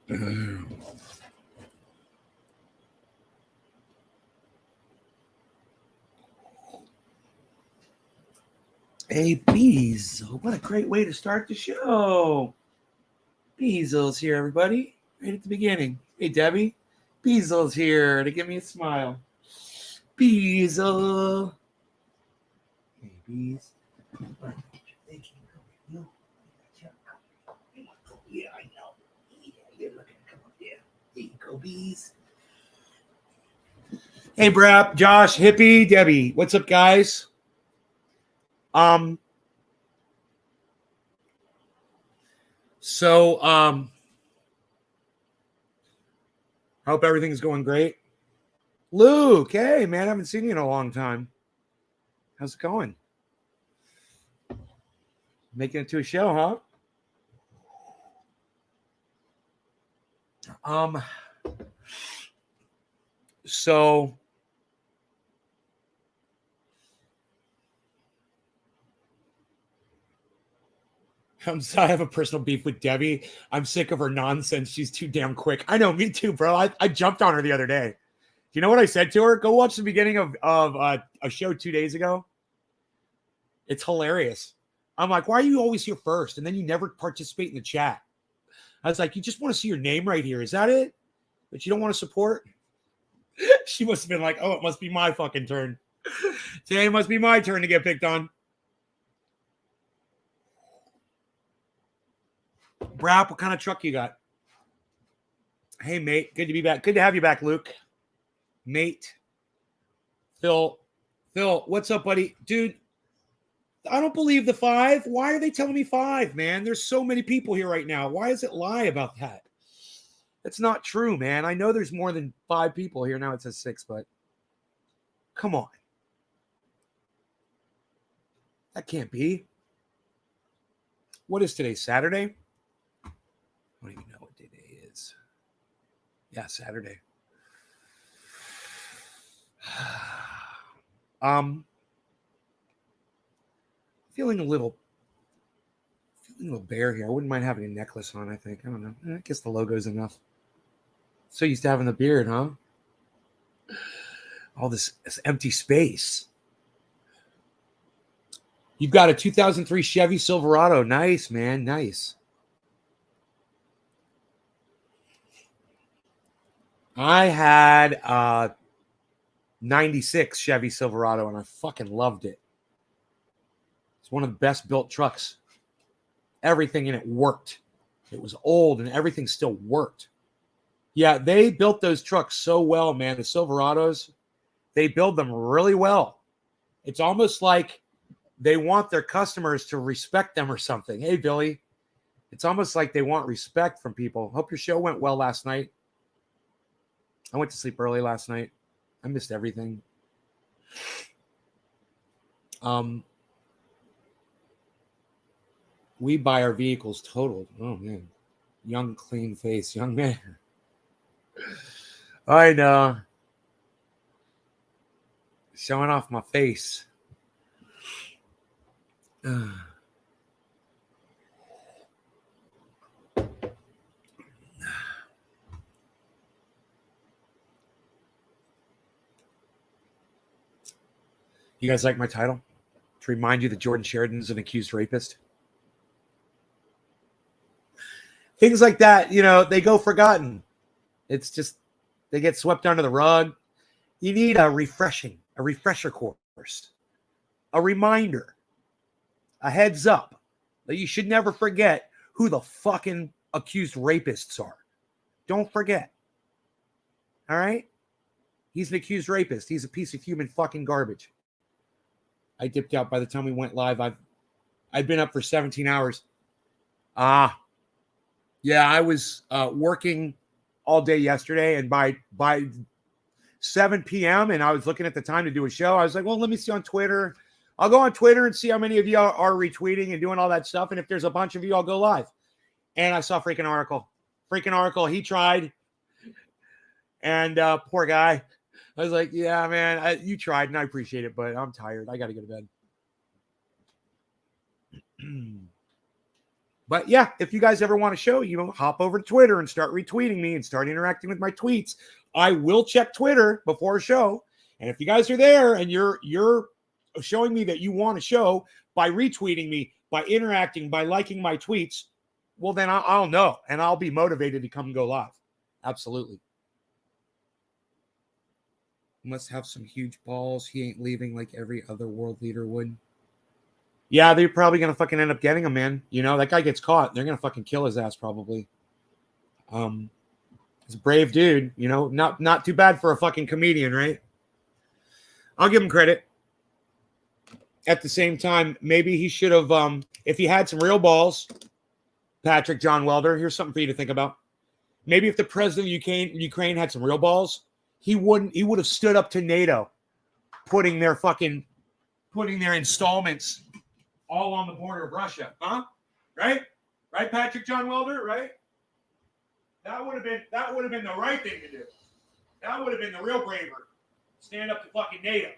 Hey, Beazle. What a great way to start the show. Beazle's here, everybody. Right at the beginning. Hey, Debbie. Beazle's here to give me a smile. Beazle. Hey, Beaz. Yeah, I know. Yeah, you're looking to come up there. There you go, Beaz. Hey, Brap, Josh, Hippie, Debbie. What's up, guys? So, hope everything's going great. Luke, hey, man, I haven't seen you in a long time. How's it going? Making it to a show, huh? So I'm sorry, I have a personal beef with Debbie. I'm sick of her nonsense. She's too damn quick. I know, me too, bro. I jumped on her the other day. Do you know what I said to her? Go watch the beginning of a show 2 days ago. It's hilarious. I'm like, why are you always here first? And then you never participate in the chat. I was like, you just want to see your name right here. Is that it? But you don't want to support? She must have been like, oh, it must be my fucking turn. Today it must be my turn to get picked on. Brap, what kind of truck you got? Hey, mate. Good to be back. Good to have you back, Luke. Mate. Phil, what's up, buddy? Dude, I don't believe the 5. Why are they telling me 5, man? There's so many people here right now. Why does it lie about that? That's not true, man. I know there's more than 5 people here. Now it says 6, but come on. That can't be. What is today? Saturday? I don't even know what today is. Yeah, Saturday. Feeling a little bare here. I wouldn't mind having a necklace on, I think. I don't know. I guess the logo's enough. So used to having the beard, huh? All this empty space. You've got a 2003 Chevy Silverado. Nice, man. Nice. I had a 96 Chevy Silverado, and I fucking loved it. It's one of the best built trucks. Everything in it worked. It was old, and everything still worked. Yeah, they built those trucks so well, man. The Silverados, they build them really well. It's almost like they want their customers to respect them or something. Hey, Billy. It's almost like they want respect from people. Hope your show went well last night. I went to sleep early last night. I missed everything. We buy our vehicles totaled. Oh, man. Young, clean face. Young man. I know. Showing off my face. You guys like my title? To remind you that Jordan Chariton is an accused rapist? Things like that, they go forgotten. It's just, they get swept under the rug. You need a refresher course, a reminder, a heads up that you should never forget who the fucking accused rapists are. Don't forget. All right? He's an accused rapist. He's a piece of human fucking garbage. I dipped out by the time we went live. I'd been up for 17 hours. Yeah, I was working all day yesterday, and by 7 p.m., and I was looking at the time to do a show. I was like, well, let me see on Twitter. I'll go on Twitter and see how many of you are retweeting and doing all that stuff. And if there's a bunch of you, I'll go live. And I saw freaking article. He tried. And poor guy. I was like, yeah, man, you tried, and I appreciate it, but I'm tired. I got to go to bed. But yeah, if you guys ever want to show, hop over to Twitter and start retweeting me and start interacting with my tweets. I will check Twitter before a show. And if you guys are there and you're showing me that you want to show by retweeting me, by interacting, by liking my tweets, well, then I'll know and I'll be motivated to come and go live. Absolutely. Must have some huge balls. He ain't leaving like every other world leader would. Yeah, they're probably going to fucking end up getting him, man. That guy gets caught. They're going to fucking kill his ass probably. He's a brave dude, not too bad for a fucking comedian, right? I'll give him credit. At the same time, maybe he should have, if he had some real balls, Patrick John Welder, here's something for you to think about. Maybe if the president of Ukraine had some real balls, he would have stood up to NATO, putting their installments all on the border of Russia, huh? Right, Patrick John Welder, right? That would have been the right thing to do. That would have been the real braver. Stand up to fucking NATO.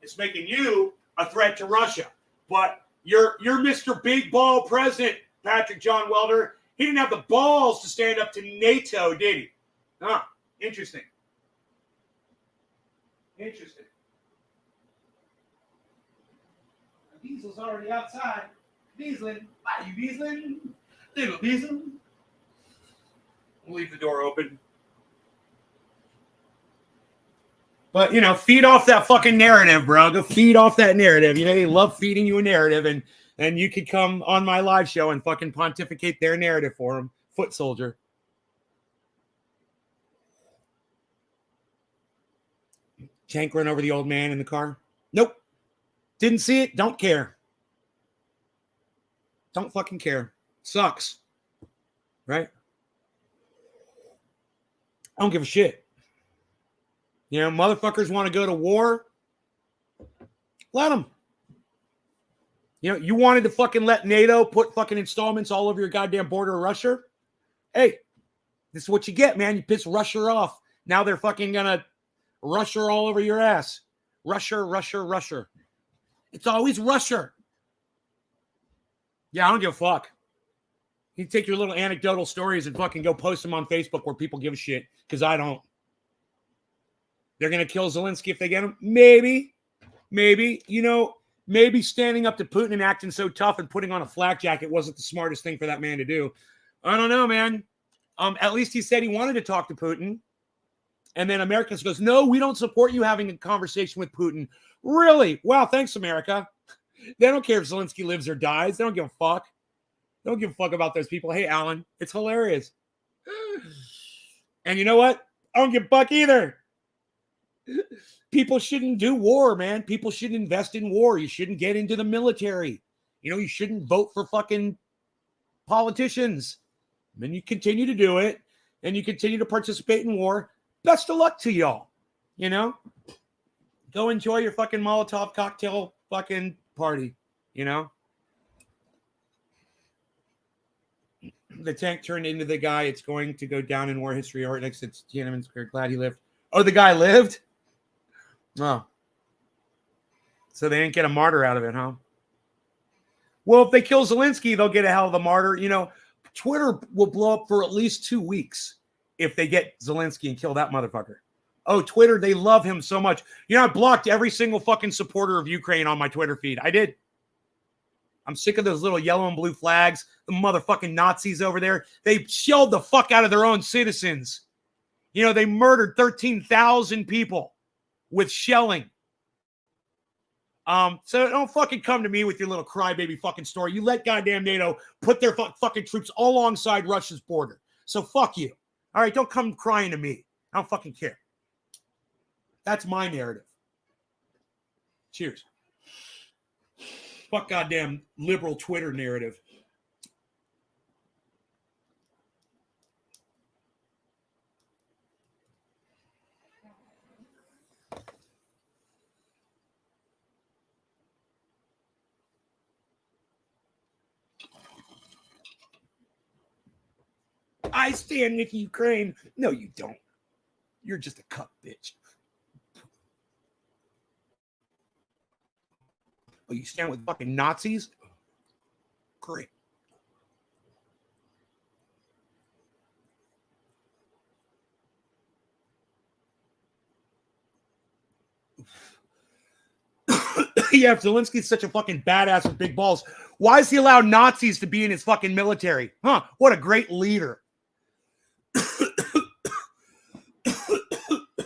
It's making you a threat to Russia. But you're Mr. Big Ball President, Patrick John Welder. He didn't have the balls to stand up to NATO, did he? Huh. Interesting. Diesel's already outside. Dieselin. Are you Dieselin? Little Diesel. We'll leave the door open. But, feed off that fucking narrative, bro. Go feed off that narrative. They love feeding you a narrative, and you could come on my live show and fucking pontificate their narrative for them. Foot soldier. Tank run over the old man in the car? Nope. Didn't see it. Don't care. Don't fucking care. Sucks. Right? I don't give a shit. Motherfuckers want to go to war. Let them. You wanted to fucking let NATO put fucking installments all over your goddamn border of Russia. Hey, this is what you get, man. You piss Russia off. Now they're fucking gonna Russia all over your ass. Russia. It's always Russia. Yeah, I don't give a fuck. You take your little anecdotal stories and fucking go post them on Facebook where people give a shit, because I don't. They're going to kill Zelensky if they get him? Maybe. Maybe standing up to Putin and acting so tough and putting on a flak jacket wasn't the smartest thing for that man to do. I don't know, man. At least he said he wanted to talk to Putin. And then America goes, no, we don't support you having a conversation with Putin. Really? Wow, thanks, America. They don't care if Zelensky lives or dies. They don't give a fuck. They don't give a fuck about those people. Hey, Alan, it's hilarious. And you know what? I don't give a fuck either. People shouldn't do war, man. People shouldn't invest in war. You shouldn't get into the military. You shouldn't vote for fucking politicians. And then you continue to do it, and you continue to participate in war. Best of luck to y'all. Go enjoy your fucking Molotov cocktail fucking party. The tank turned into the guy. It's going to go down in war history. Or next, it's Tiananmen Square. Glad he lived. Oh, the guy lived? Oh. So they didn't get a martyr out of it, huh? Well, if they kill Zelensky, they'll get a hell of a martyr. Twitter will blow up for at least 2 weeks if they get Zelensky and kill that motherfucker. Oh, Twitter, they love him so much. I blocked every single fucking supporter of Ukraine on my Twitter feed. I did. I'm sick of those little yellow and blue flags. The motherfucking Nazis over there. They shelled the fuck out of their own citizens. They murdered 13,000 people with shelling. So don't fucking come to me with your little crybaby fucking story. You let goddamn NATO put their fucking troops all alongside Russia's border. So fuck you. All right, don't come crying to me. I don't fucking care. That's my narrative. Cheers. Fuck goddamn liberal Twitter narrative. I stand with Ukraine. No, you don't. You're just a cuck bitch. Oh, you stand with fucking Nazis? Great. Yeah, if Zelensky's such a fucking badass with big balls, why does he allow Nazis to be in his fucking military? Huh? What a great leader.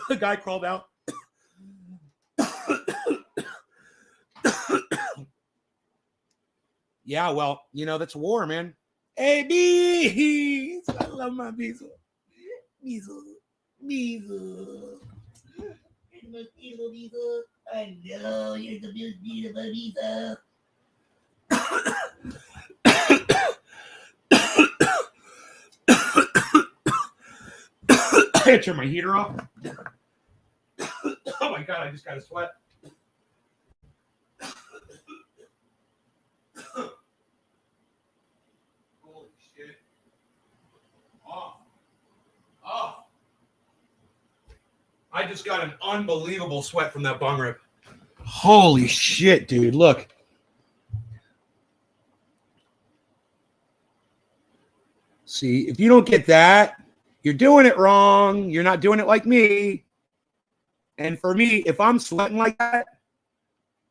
The guy crawled out. Yeah, well, you know, that's war, man. Hey, bees! I love my bees. Bees. Bees. I know you're the most beautiful bees. I had to turn my heater off. Oh my god, I just got a sweat. Holy shit. Oh. I just got an unbelievable sweat from that bong rip. Holy shit, dude. Look. See, if you don't get that, you're doing it wrong. You're not doing it like me. And for me, if I'm sweating like that,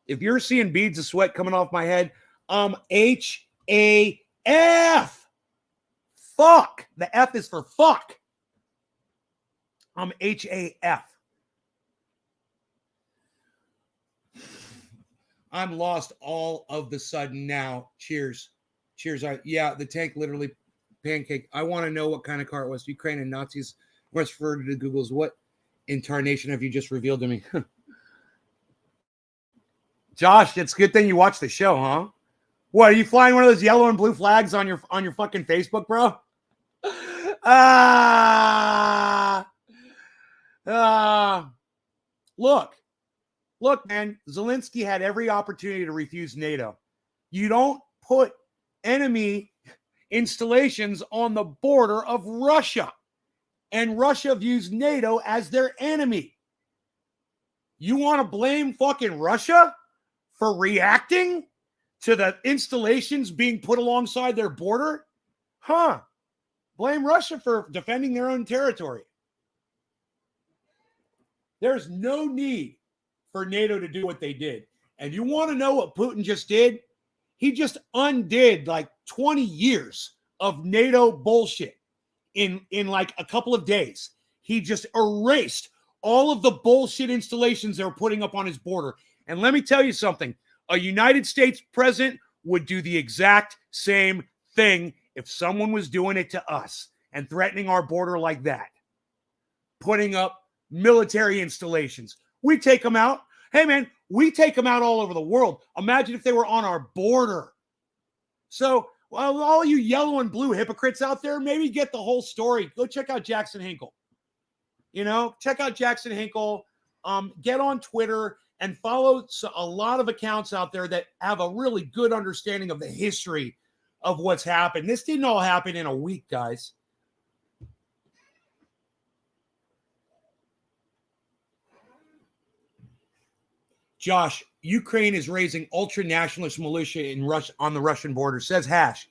if you're seeing beads of sweat coming off my head, H-A-F. Fuck. The F is for fuck. I'm H-A-F. I'm lost all of the sudden now. Cheers. Cheers. Yeah, the tank literally pancake. I want to know what kind of car it was. Ukraine and Nazis. What's referred to Google's what incarnation have you just revealed to me? Josh, it's a good thing you watched the show, huh? What, are you flying one of those yellow and blue flags on your fucking Facebook, bro? Look, man, Zelensky had every opportunity to refuse NATO. You don't put enemy installations on the border of Russia, and Russia views NATO as their enemy. You want to blame fucking Russia for reacting to the installations being put alongside their border? Huh? Blame Russia for defending their own territory. There's no need for NATO to do what they did. And you want to know what Putin just did? He just undid like 20 years of NATO bullshit in like a couple of days. He just erased all of the bullshit installations they were putting up on his border. And let me tell you something. A United States president would do the exact same thing if someone was doing it to us and threatening our border like that. Putting up military installations. We take them out. Hey, man, we take them out all over the world. Imagine if they were on our border. So, well, all you yellow and blue hypocrites out there, maybe get the whole story. Go check out Jackson Hinkle. You know, check out Jackson Hinkle. Get on Twitter and follow a lot of accounts out there that have a really good understanding of the history of what's happened. This didn't all happen in a week, guys. Josh, Ukraine is raising ultra-nationalist militia in Russia on the Russian border, says Hash.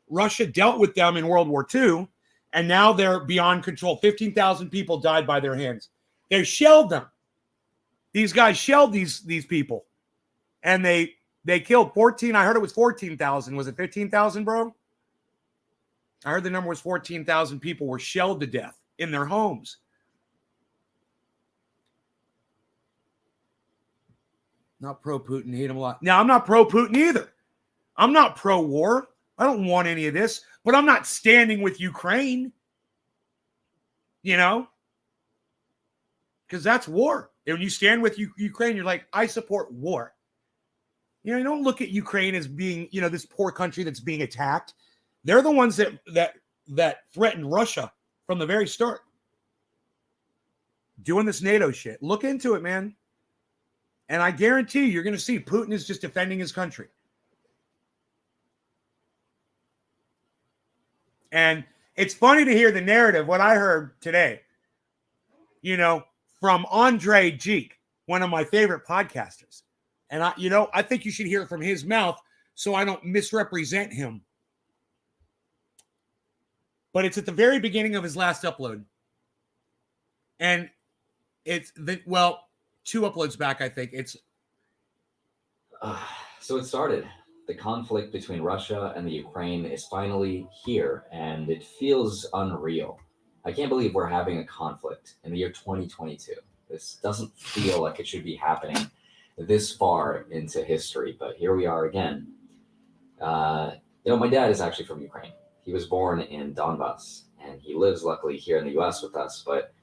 Russia dealt with them in World War II, and now they're beyond control. 15,000 people died by their hands. They shelled them. These guys shelled these people, and they killed 14. I heard it was 14,000. Was it 15,000, bro? I heard the number was 14,000 people were shelled to death in their homes. Not pro-Putin, hate him a lot. Now, I'm not pro-Putin either. I'm not pro-war. I don't want any of this, but I'm not standing with Ukraine. You know? Because that's war. And when you stand with Ukraine, you're like, I support war. You know, you don't look at Ukraine as being, you know, this poor country that's being attacked. They're the ones that threatened Russia from the very start. Doing this NATO shit. Look into it, man. And I guarantee you're going to see Putin is just defending his country. And it's funny to hear the narrative, what I heard today, you know, from Andre Geek, one of my favorite podcasters. And I think you should hear it from his mouth so I don't misrepresent him. But it's at the very beginning of his last upload. And it's, 2 uploads back, I think. So it started. The conflict between Russia and the Ukraine is finally here, and it feels unreal. I can't believe we're having a conflict in the year 2022. This doesn't feel like it should be happening this far into history, but here we are again. My dad is actually from Ukraine. He was born in Donbass, and he lives luckily here in the U.S. with us, but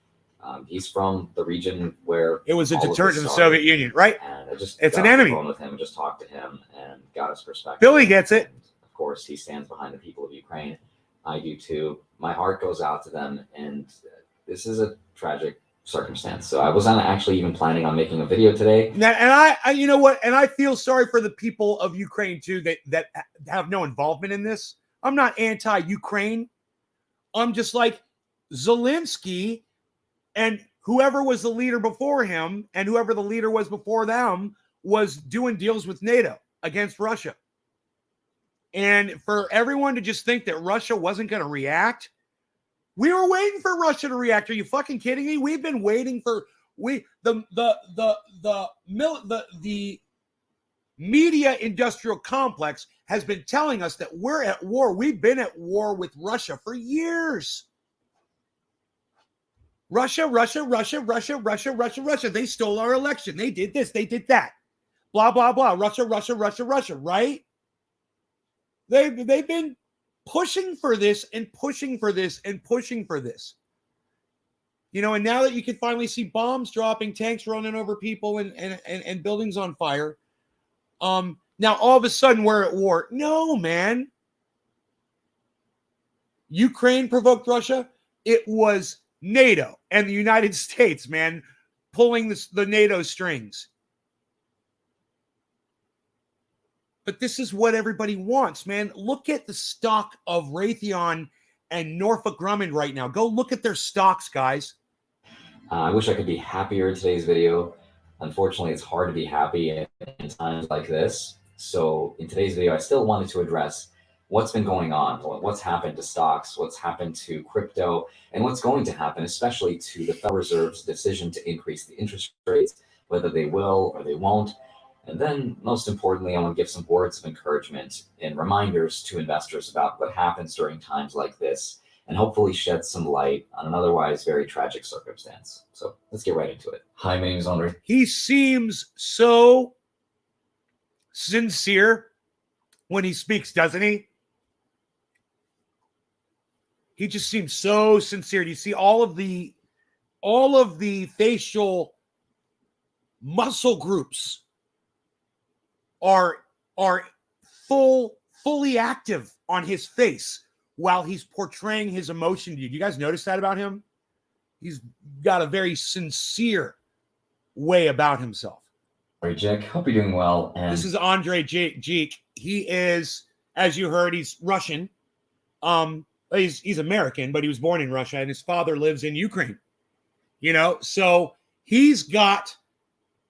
he's from the region where it was a all of deterrent this to the started. Soviet Union, right? And I just It's got an off the enemy. phone with him and just talked to him and got his perspective. Billy gets it. And of course, he stands behind the people of Ukraine. I do too. My heart goes out to them, and this is a tragic circumstance. So I wasn't actually even planning on making a video today. Now, and I you know what? And I feel sorry for the people of Ukraine too that have no involvement in this. I'm not anti-Ukraine. I'm just like Zelensky and whoever was the leader before him and whoever the leader was before them was doing deals with NATO against Russia. And for everyone to just think that Russia wasn't going to react, we were waiting for Russia to react. Are you fucking kidding me? We've been waiting for the media industrial complex has been telling us that we're at war. We've been at war with Russia for years. Russia. They stole our election. They did this. They did that. Blah, blah, blah. Russia, right? They've been pushing for this and pushing for this and pushing for this. And now that you can finally see bombs dropping, tanks running over people and buildings on fire, now all of a sudden we're at war. No, man. Ukraine provoked Russia. It was NATO and the United States, man, pulling the NATO strings. But this is what everybody wants, man. Look at the stock of Raytheon and Northrop Grumman right now. Go look at their stocks, guys. I wish I could be happier in today's video. Unfortunately, it's hard to be happy in times like this. So in today's video, I still wanted to address what's been going on, what's happened to stocks, what's happened to crypto, and what's going to happen, especially to the Federal Reserve's decision to increase the interest rates, whether they will or they won't. And then, most importantly, I want to give some words of encouragement and reminders to investors about what happens during times like this, and hopefully shed some light on an otherwise very tragic circumstance. So let's get right into it. Hi, my name is Andre. He seems so sincere when he speaks, doesn't he? He just seems so sincere. Do you see all of the facial muscle groups are fully active on his face while he's portraying his emotion to you. Do you guys notice that about him? He's got a very sincere way about himself. Hey, Jake. Hope you're doing well. And this is Andre Jake. He is, as you heard, he's Russian. He's American, but he was born in Russia, and his father lives in Ukraine. So he's got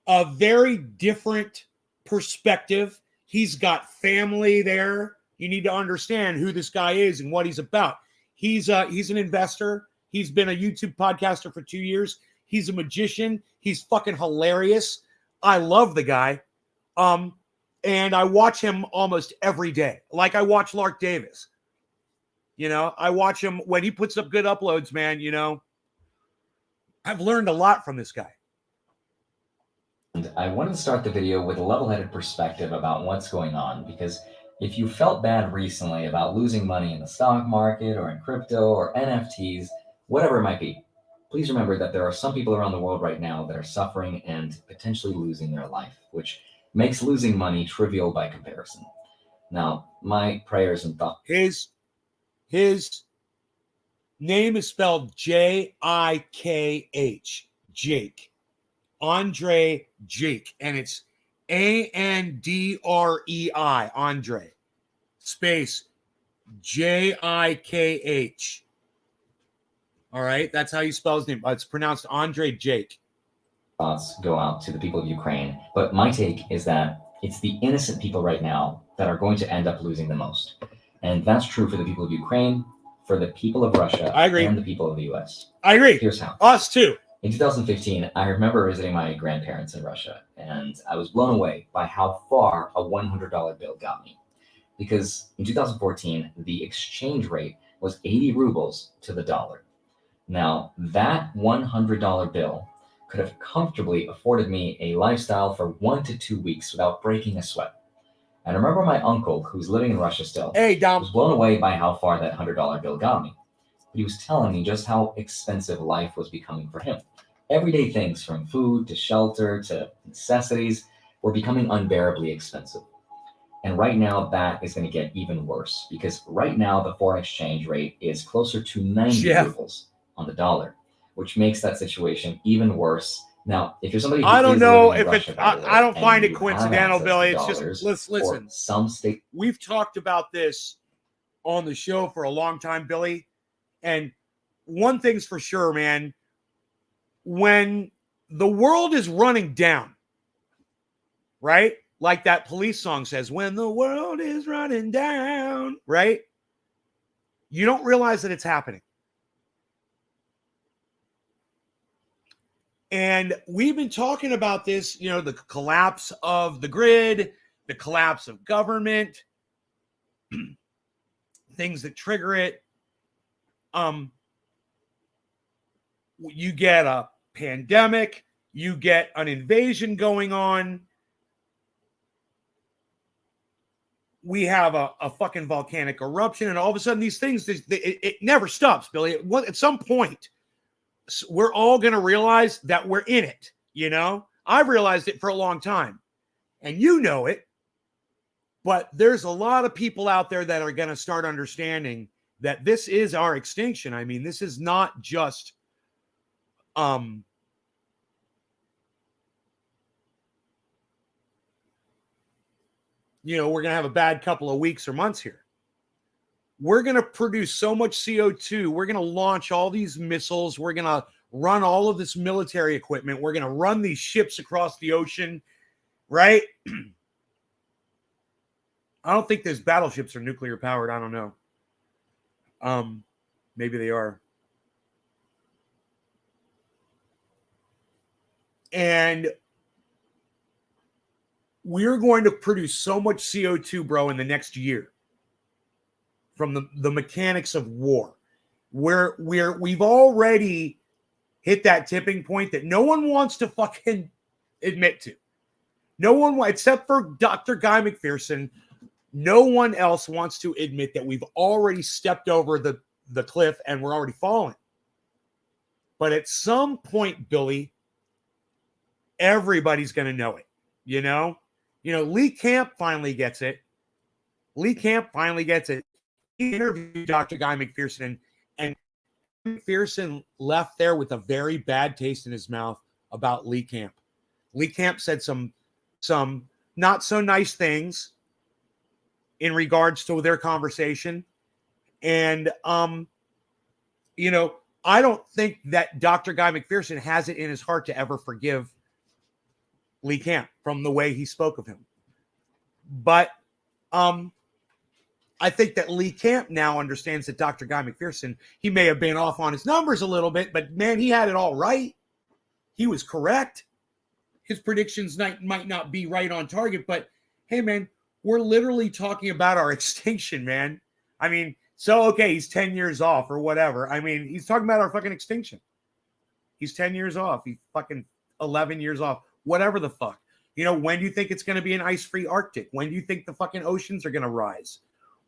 a very different perspective. He's got family there. You need to understand who this guy is and what he's about. He's an investor. He's been a YouTube podcaster for 2 years. He's a magician. He's fucking hilarious. I love the guy. And I watch him almost every day. Like I watch Lark Davis. I watch him when he puts up good uploads, man. I've learned a lot from this guy. And I wanted to start the video with a level-headed perspective about what's going on, because if you felt bad recently about losing money in the stock market or in crypto or NFTs, whatever it might be, please remember that there are some people around the world right now that are suffering and potentially losing their life, which makes losing money trivial by comparison. Now, my prayers and thoughts. His name is spelled Jikh, Jake. Andre Jake, and it's Andrei, Andre, space Jikh. All right, that's how you spell his name. It's pronounced Andre Jake. Thoughts go out to the people of Ukraine, but my take is that it's the innocent people right now that are going to end up losing the most. And that's true for the people of Ukraine, for the people of Russia, I agree, and the people of the U.S. I agree. Here's how. Us too. In 2015, I remember visiting my grandparents in Russia, and I was blown away by how far a $100 bill got me. Because in 2014, the exchange rate was 80 rubles to the dollar. Now, that $100 bill could have comfortably afforded me a lifestyle for 1 to 2 weeks without breaking a sweat. And I remember my uncle, who's living in Russia still, Hey, Dom. was blown away by how far that $100 bill got me. But he was telling me just how expensive life was becoming for him. Everyday things from food to shelter to necessities were becoming unbearably expensive. And right now, that is going to get even worse because right now, the foreign exchange rate is closer to 90 Jeff, rubles on the dollar, which makes that situation even worse. Now, if you're somebody who I don't is know living in if it's, Russia, by the I way, don't and find it you have coincidental, access to Billy. It's just, dollars, or listen, some state. we've talked about this on the show for a long time, Billy. And one thing's for sure, man, when the world is running down, right? Like that Police song says, when the world is running down, right? You don't realize that it's happening. And we've been talking about this, you know, the collapse of the grid, the collapse of government, things that trigger it. You get a pandemic, you get an invasion going on. We have a fucking volcanic eruption, and all of a sudden these things, it never stops, Billy. At some point, we're all going to realize that we're in it, you know? I've realized it for a long time, and you know it, but there's a lot of people out there that are going to start understanding that this is our extinction. I mean, this is not just you know, we're going to have a bad couple of weeks or months here. We're going to produce so much CO2. We're going to launch all these missiles. We're going to run all of this military equipment. We're going to run these ships across the ocean, right? I don't think those battleships are nuclear powered. I don't know. Maybe they are. And we're going to produce so much CO2, bro, in the next year from the mechanics of war. We've already hit that tipping point that no one wants to fucking admit to. No one, except for Dr. Guy McPherson, no one else wants to admit that we've already stepped over the cliff and we're already falling. But at some point, Billy, everybody's going to know it. You know, Lee Camp finally gets it. Lee Camp finally gets it. He interviewed Dr. Guy McPherson, and McPherson left there with a very bad taste in his mouth about Lee Camp. Lee Camp said some not so nice things in regards to their conversation. And, you know, I don't think that Dr. Guy McPherson has it in his heart to ever forgive Lee Camp from the way he spoke of him. But I think that Lee Camp now understands that Dr. Guy McPherson, he may have been off on his numbers a little bit, but man, he had it all right. He was correct. His predictions might not be right on target, but hey, man, we're literally talking about our extinction, man. I mean, so, okay, he's 10 years off or whatever. I mean, he's talking about our fucking extinction. He's 10 years off. He's fucking 11 years off. Whatever the fuck. You know, when do you think it's going to be an ice-free Arctic? When do you think the fucking oceans are going to rise?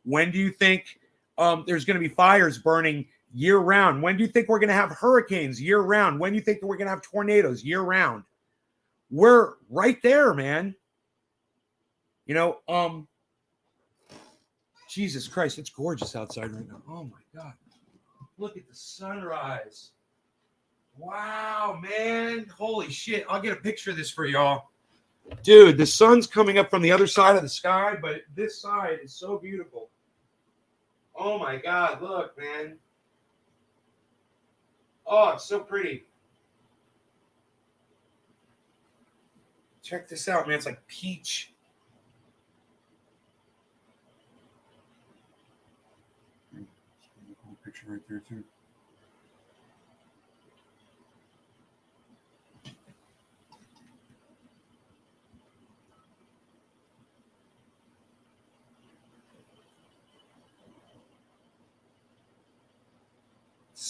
When do you think there's going to be fires burning year-round? When do you think we're going to have hurricanes year-round? When do you think we're going to have tornadoes year-round? We're right there, man. You know, Jesus Christ, it's gorgeous outside right now. Oh, my God. Look at the sunrise. Wow, man. Holy shit. I'll get a picture of this for y'all. Dude, the sun's coming up from the other side of the sky, but this side is so beautiful. Oh, my God. Look, man. Oh, it's so pretty. Check this out, man. It's like peach. Picture right there, too.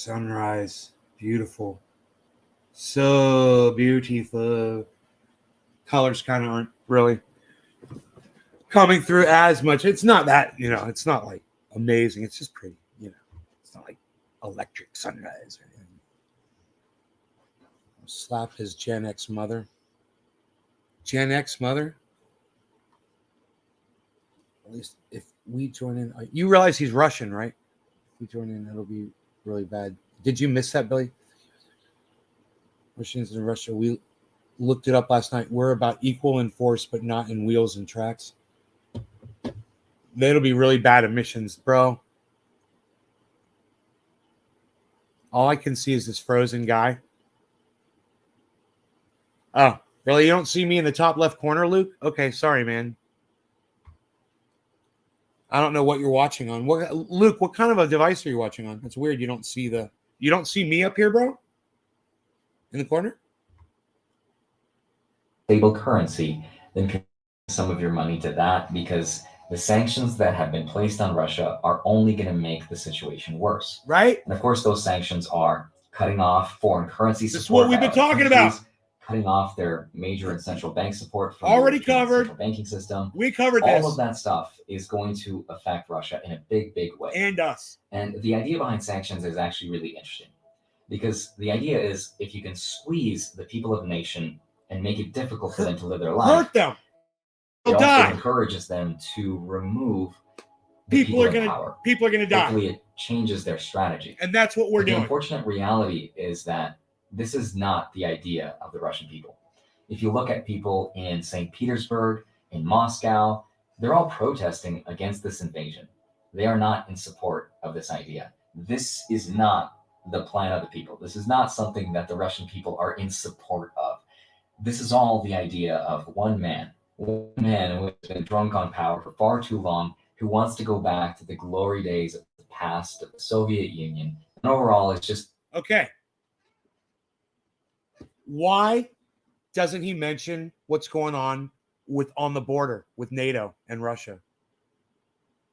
sunrise. Beautiful. So beautiful. Colors kind of aren't really coming through as much. It's not that, it's not like amazing. It's just pretty, It's not like electric sunrise or anything. I'll slap his Gen X mother. Gen X mother? At least if we join in. You realize he's Russian, right? If we join in, it'll be really bad. Did you miss that, Billy? Russians in Russia. We looked it up last night. We're about equal in force, but not in wheels and tracks. That'll be really bad emissions, bro. All I can see is this frozen guy. Oh, really? You don't see me in the top left corner, Luke? Okay, sorry, man. I don't know what you're watching on. Luke, what kind of a device are you watching on? It's weird. You don't see me up here, bro? In the corner? Stable currency, then convert some of your money to that, because the sanctions that have been placed on Russia are only going to make the situation worse. Right? And of course, those sanctions are cutting off foreign currency support. This is what we've been talking about. Cutting off their major and central bank support from already the covered central banking system. We covered all this. Of that stuff is going to affect Russia in a big, big way. And us. And the idea behind sanctions is actually really interesting, because the idea is if you can squeeze the people of a nation and make it difficult for them to live their life, hurt them. It also encourages them to remove the people in power. People are going to die. Hopefully it changes their strategy. And that's what we're doing. The unfortunate reality is that this is not the idea of the Russian people. If you look at people in St. Petersburg, in Moscow, they're all protesting against this invasion. They are not in support of this idea. This is not the plan of the people. This is not something that the Russian people are in support of. This is all the idea of one man who has been drunk on power for far too long, who wants to go back to the glory days of the past of the Soviet Union. And overall, it's just... Okay. Why doesn't he mention what's going on on the border with NATO and Russia?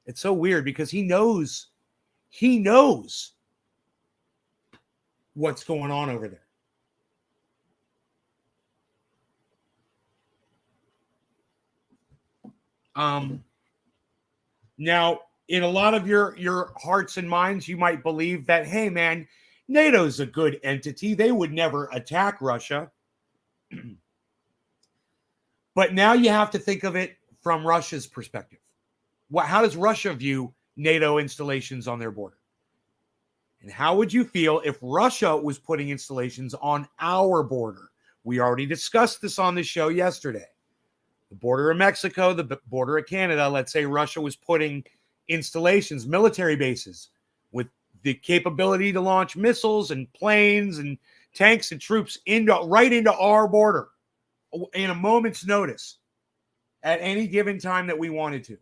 It's so weird because he knows what's going on over there. Now, in a lot of your hearts and minds, you might believe that, hey, man, NATO's a good entity. They would never attack Russia. But now you have to think of it from Russia's perspective. How does Russia view NATO installations on their border? And how would you feel if Russia was putting installations on our border? We already discussed this on the show yesterday. The border of Mexico, the border of Canada, let's say Russia was putting installations, military bases, with the capability to launch missiles and planes and tanks and troops right into our border in a moment's notice at any given time that we wanted to.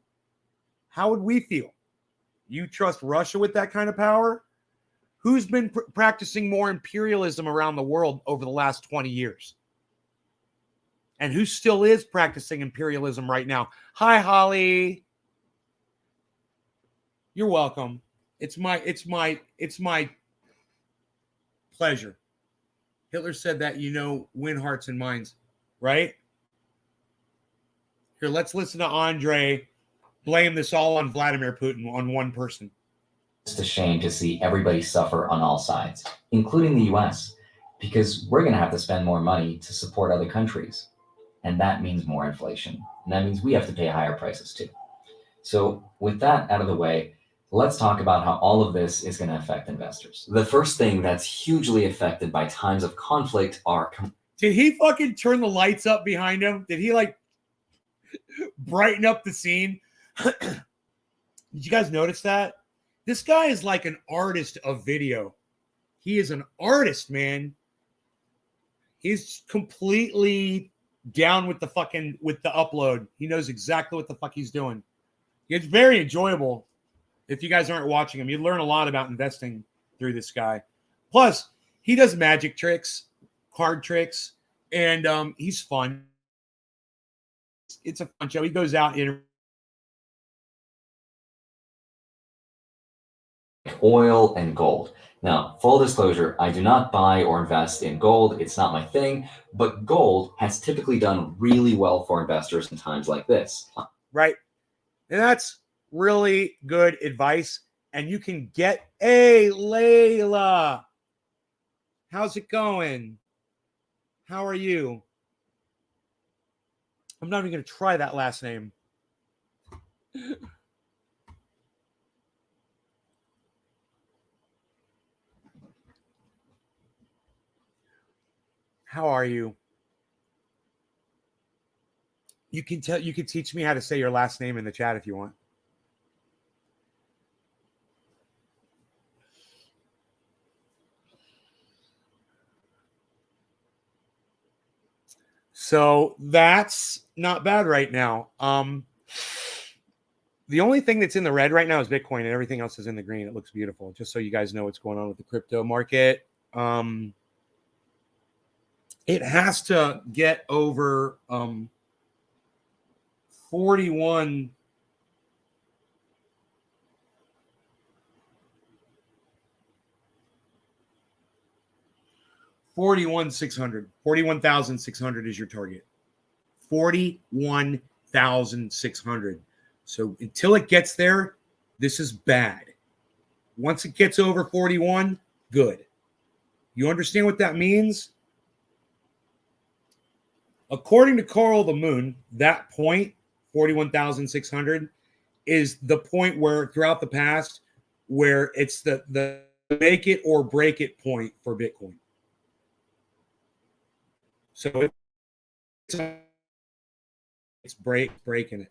How would we feel? You trust Russia with that kind of power? Who's been practicing more imperialism around the world over the last 20 years? And who still is practicing imperialism right now? Hi, Holly. You're welcome. It's my pleasure. Hitler said that, win hearts and minds, right? Here, let's listen to Andre blame this all on Vladimir Putin, on one person. It's a shame to see everybody suffer on all sides, including the US, because we're going to have to spend more money to support other countries. And that means more inflation. And that means we have to pay higher prices too. So with that out of the way, let's talk about how all of this is going to affect investors. The first thing that's hugely affected by times of conflict are... Did he fucking turn the lights up behind him? Did he brighten up the scene? Did you guys notice that? This guy is like an artist of video. He is an artist, man. He's completely down with the upload. He knows exactly what the fuck he's doing. It's very enjoyable. If you guys aren't watching him, you learn a lot about investing through this guy. Plus, he does magic tricks, card tricks, and he's fun. It's a fun show. He goes out in oil, and gold. Now, full disclosure, I do not buy or invest in gold. It's not my thing, but gold has typically done really well for investors in times like this. Right. And that's really good advice. And you can get, hey, Layla, how's it going? How are you? I'm not even going to try that last name. How are you? You can teach me how to say your last name in the chat if you want. So that's not bad right now. The only thing that's in the red right now is Bitcoin, and everything else is in the green. It looks beautiful. Just so you guys know what's going on with the crypto market. It has to get over 41. 41,600. 41,600 is your target. 41,600. So until it gets there, this is bad. Once it gets over 41, good. You understand what that means? According to Carl the Moon, that point, 41,600, is the point where throughout the past where it's the make it or break it point for Bitcoin. So it's breaking it.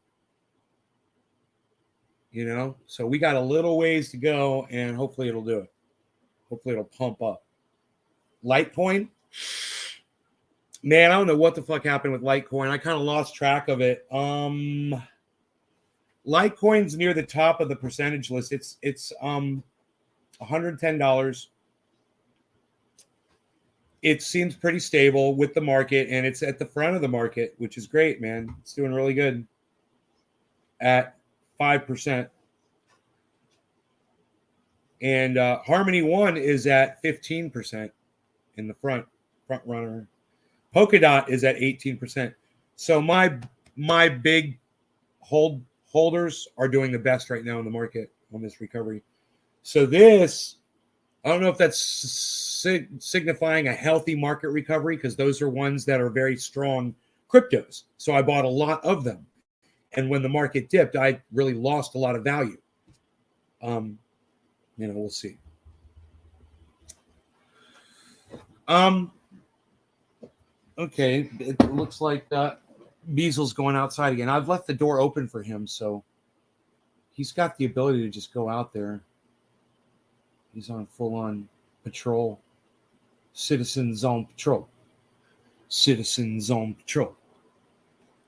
You know, so we got a little ways to go, and hopefully it'll do it. Hopefully it'll pump up. Litecoin, man, I don't know what the fuck happened with Litecoin. I kind of lost track of it. Litecoin's near the top of the percentage list. It's $110. It seems pretty stable with the market, and it's at the front of the market, which is great, man. It's doing really good at 5%. And Harmony One is at 15% in the front runner. Polkadot is at 18%. So my big holders are doing the best right now in the market on this recovery. So this, I don't know if that's signifying a healthy market recovery, because those are ones that are very strong cryptos. So I bought a lot of them. And when the market dipped, I really lost a lot of value. We'll see. Okay, it looks like Beasel's going outside again. I've left the door open for him, so he's got the ability to just go out there. He's on full-on patrol. Citizens on patrol. Citizens on patrol.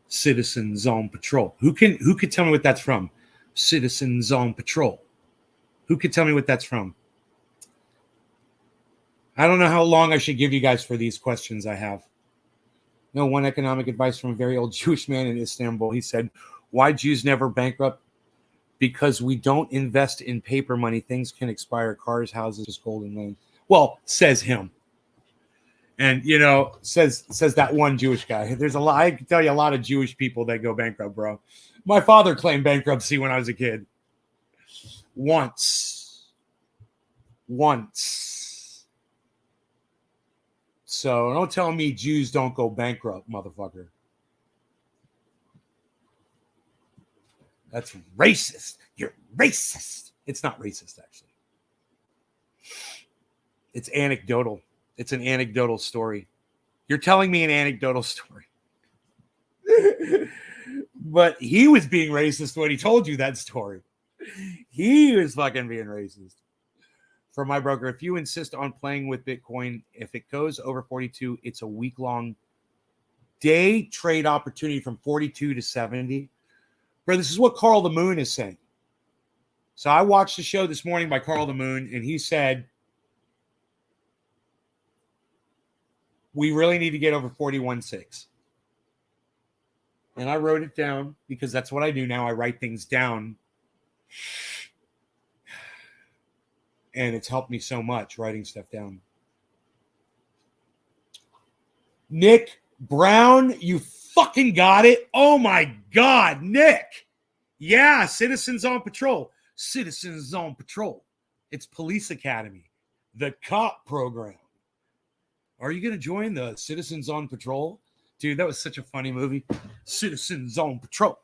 Citizens on patrol. Who could tell me what that's from? Citizens on patrol. Who could tell me what that's from? I don't know how long I should give you guys for these questions I have. No, one economic advice from a very old Jewish man in Istanbul. He said, why Jews never bankrupt? Because we don't invest in paper money. Things can expire. Cars, houses, gold, and land. Well, says him. And, says that one Jewish guy. There's a lot. I can tell you a lot of Jewish people that go bankrupt, bro. My father claimed bankruptcy when I was a kid. Once. So don't tell me Jews don't go bankrupt, motherfucker. That's racist. You're racist. It's not racist, actually. It's anecdotal. It's an anecdotal story. You're telling me an anecdotal story. But he was being racist when he told you that story. He was fucking being racist. For my broker, if you insist on playing with Bitcoin, if it goes over 42, it's a week-long day trade opportunity from 42 to 70. Bro, this is what Carl the Moon is saying. So I watched the show this morning by Carl the Moon, and he said, we really need to get over 41.6. And I wrote it down because that's what I do now. I write things down. And it's helped me so much writing stuff down. Nick Brown, you fucking got it. Oh my God, Nick. Yeah, Citizens on Patrol. Citizens on Patrol. It's Police Academy, the cop program. Are you going to join the Citizens on Patrol? Dude, that was such a funny movie. Citizens on Patrol.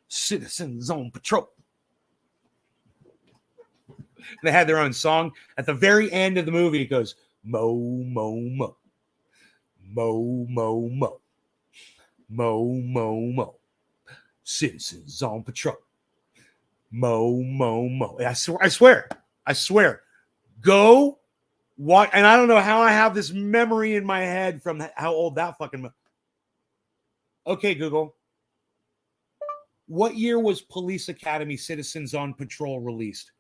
Citizens on Patrol. They had their own song. At the very end of the movie, it goes, Mo, Mo, Mo. Mo, Mo, Mo. Mo, Mo, Mo. Citizens on Patrol. Mo, Mo, Mo. I swear. Go watch. And I don't know how I have this memory in my head from how old that fucking. Okay, Google. What year was Police Academy Citizens on Patrol released?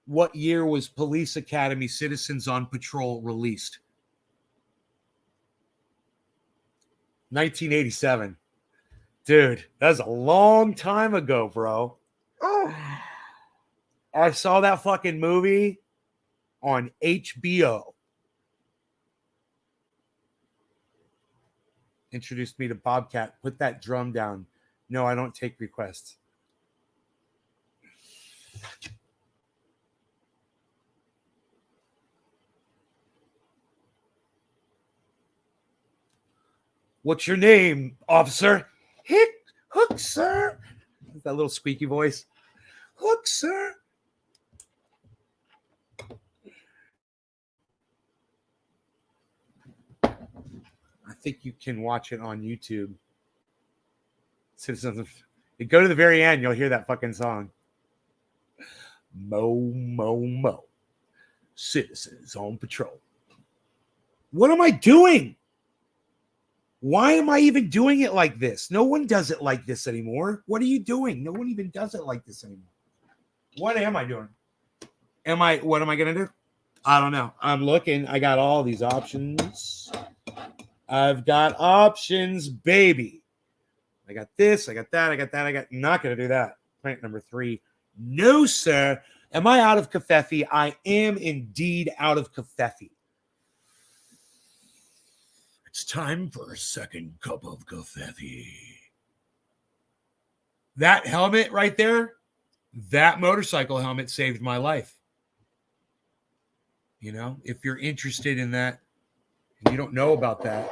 What year was Police Academy Citizens on Patrol released? 1987. Dude, that's a long time ago, bro. I saw that fucking movie on HBO. Introduced me to Bobcat. Put that drum down. No, I don't take requests. What's your name, officer? Hook, sir. That little squeaky voice. Hook, sir. I think you can watch it on YouTube. Citizens, go to the very end, you'll hear that fucking song. Mo, Mo, Mo. Citizens on Patrol. What am I doing? Why am I even doing it like this? No one does it like this anymore. What are you doing? No one even does it like this anymore. What am I doing? What am I going to do? I don't know. I'm looking. I got all these options. I've got options, baby. I got this. I got that. I got that. Not going to do that. Plant number 3. No, sir. Am I out of Covfefe? I am indeed out of Covfefe. It's time for a second cup of Covfefe. That helmet right there, that motorcycle helmet saved my life. You know, if you're interested in that, and you don't know about that,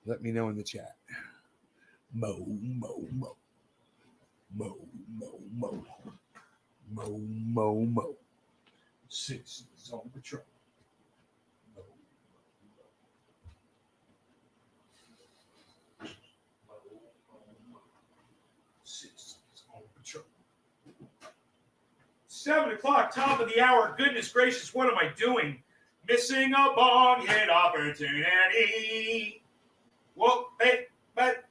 let me know in the chat. Mo, Mo, Mo. Mo, Mo, Mo. Mo, Mo, Mo. Citizens on Patrol. Citizens on Patrol. 7 o'clock, top of the hour. Goodness gracious, what am I doing? Missing a bong hit opportunity. Whoa, hey, but.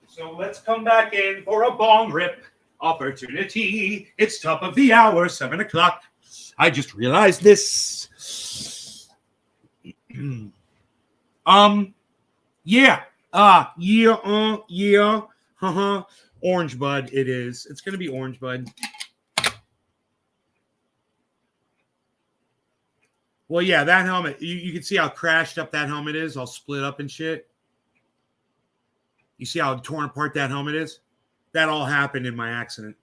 So let's come back in for a bong rip opportunity. It's top of the hour, 7 o'clock. I just realized this. Yeah. Orange Bud, it is. It's going to be Orange Bud. Well, yeah, that helmet, you can see how crashed up that helmet is, all split up and shit. You see how torn apart that helmet is? That all happened in my accident.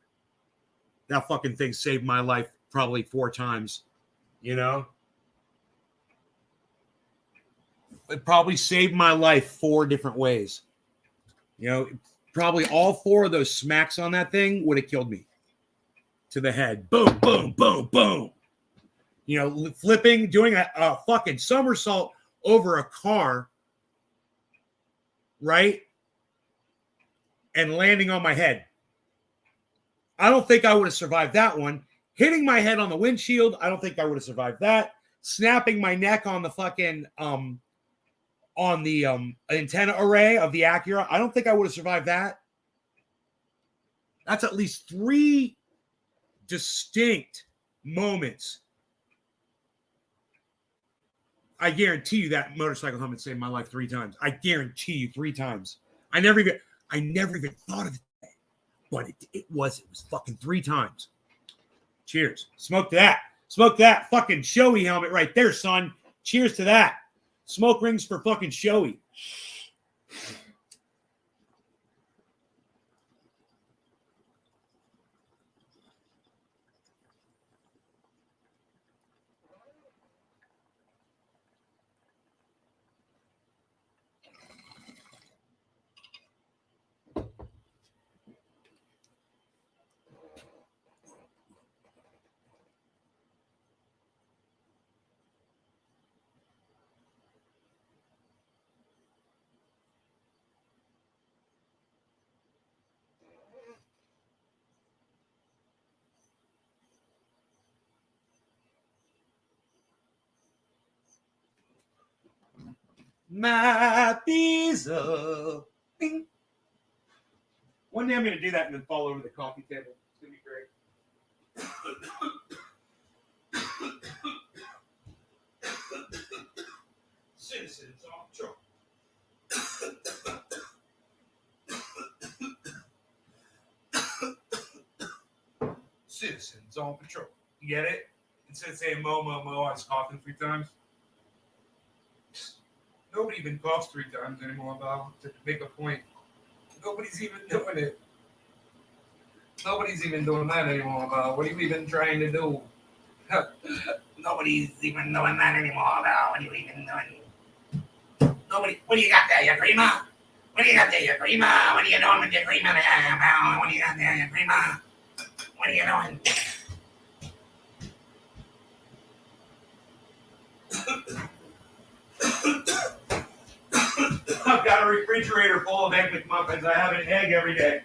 That fucking thing saved my life probably 4 times, you know? It probably saved my life 4 different ways. You know, probably all 4 of those smacks on that thing would have killed me to the head. Boom, boom, boom, boom. You know, flipping, doing a fucking somersault over a car, right? And landing on my head. I don't think I would have survived that one. Hitting my head on the windshield, I don't think I would have survived that. Snapping my neck on the fucking on the antenna array of the Acura. I don't think I would have survived that. That's at least 3 distinct moments. I guarantee you that motorcycle helmet saved my life 3 times. I guarantee you 3 times. I never even thought of it, but it was fucking 3 times. Cheers. Smoke that. Smoke that fucking showy helmet right there, son. Cheers to that. Smoke rings for fucking showy. My diesel. Bing. One day I'm going to do that and then fall over the coffee table. It's going to be great. Citizens on patrol. Citizens on patrol. You get it? Instead of saying mo, mo, mo, I was coughing 3 times. Nobody even coughs 3 times anymore, Bob, to make a point. Nobody's even doing it. Nobody's even doing that anymore, Bob. What are you even trying to do? Nobody's even doing that anymore, Bob. What are you even doing? Nobody. What do you got there, you creamer? What do you got there, you creamer? What are you doing with your creamer there, Bob? What do you got there, you creamer? What are you doing? I've got a refrigerator full of Egg McMuffins. I have an egg every day.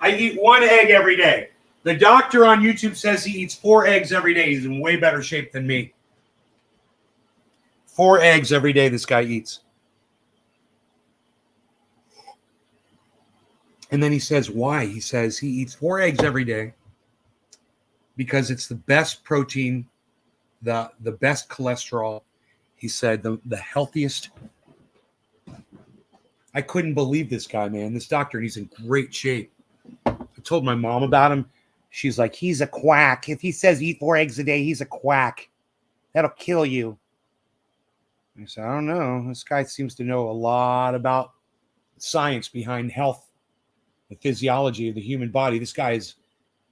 I eat 1 egg every day. The doctor on YouTube says he eats 4 eggs every day. He's in way better shape than me. 4 eggs every day this guy eats. And then he says why. He says he eats 4 eggs every day because it's the best protein, the best cholesterol. He said the healthiest. I couldn't believe this guy, man. This doctor, and he's in great shape. I told my mom about him. She's like, he's a quack. If he says eat 4 eggs a day, he's a quack. That'll kill you. I said, I don't know. This guy seems to know a lot about science behind health, the physiology of the human body. This guy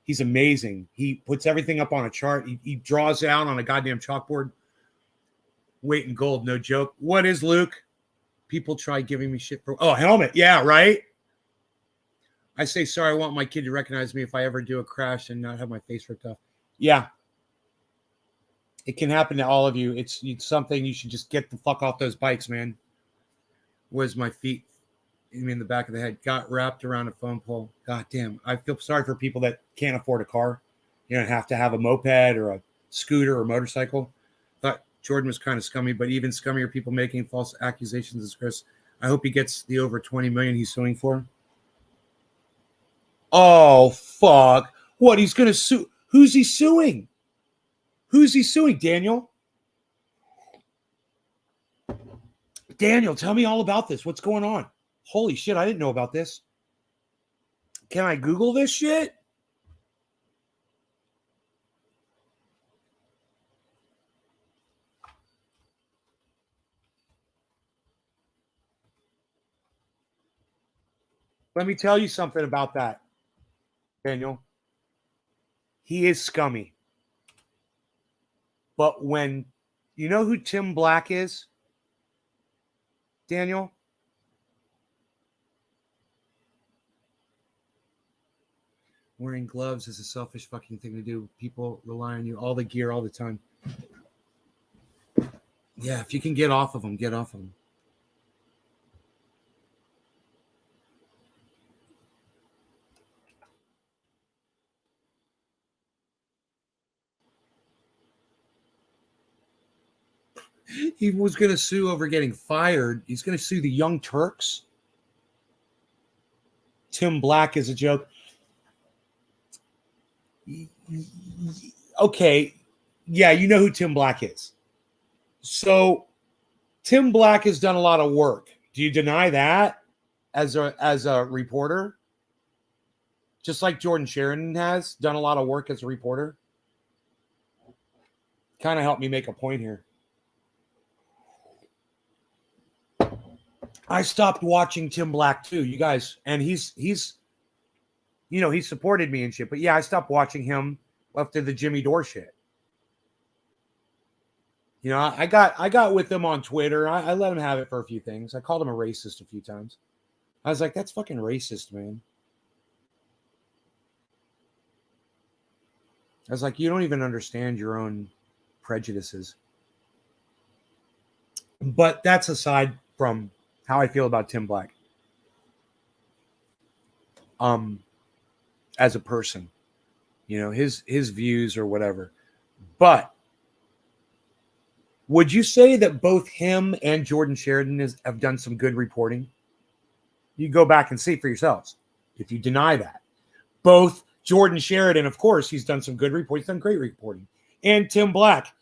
he's amazing. He puts everything up on a chart. He draws out on a goddamn chalkboard. Weight in gold, no joke. What is Luke? People try giving me shit for, helmet. Yeah, right? I say, sorry, I want my kid to recognize me if I ever do a crash and not have my face ripped off. Yeah. It can happen to all of you. It's something you should just get the fuck off those bikes, man. Where's my feet? You mean the back of the head? Got wrapped around a phone pole. God damn. I feel sorry for people that can't afford a car. You don't have to have a moped or a scooter or motorcycle. Thought Jordan was kind of scummy, but even scummier people making false accusations is Chris. I hope he gets the over 20 million he's suing for. Oh, fuck. What, he's going to sue? Who's he suing? Who's he suing, Daniel? Daniel, tell me all about this. What's going on? Holy shit, I didn't know about this. Can I Google this shit? Let me tell you something about that, Daniel. He is scummy. But when you know who Tim Black is, Daniel? Wearing gloves is a selfish fucking thing to do. People rely on you, all the gear, all the time. Yeah, if you can get off of them, get off of them. He was going to sue over getting fired. He's going to sue the Young Turks. Tim Black is a joke. Okay. Yeah, you know who Tim Black is. So Tim Black has done a lot of work. Do you deny that as a reporter? Just like Jordan Sheridan has done a lot of work as a reporter. Kind of helped me make a point here. I stopped watching Tim Black too, you guys, and he's you know, he supported me and shit. But yeah, I stopped watching him after the Jimmy Dore shit. You know, I got with him on Twitter. I let him have it for a few things. I called him a racist a few times. I was like, that's fucking racist, man. I was like, you don't even understand your own prejudices. But that's aside from how I feel about Tim Black. As a person, you know, his views or whatever. But would you say that both him and Jordan Sheridan have done some good reporting? You go back and see for yourselves. If you deny that, both Jordan Sheridan, of course, he's done some good reporting. He's done great reporting. And Tim Black.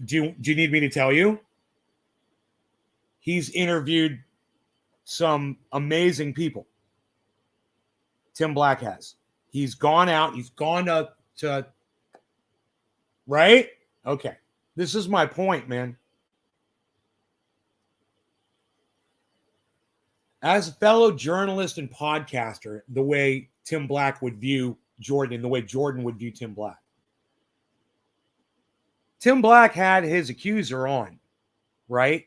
Do you need me to tell you? He's interviewed some amazing people. Tim Black has. He's gone out. He's gone to right? Okay. This is my point, man. As a fellow journalist and podcaster, the way Tim Black would view Jordan, the way Jordan would view Tim Black. Tim Black had his accuser on, right?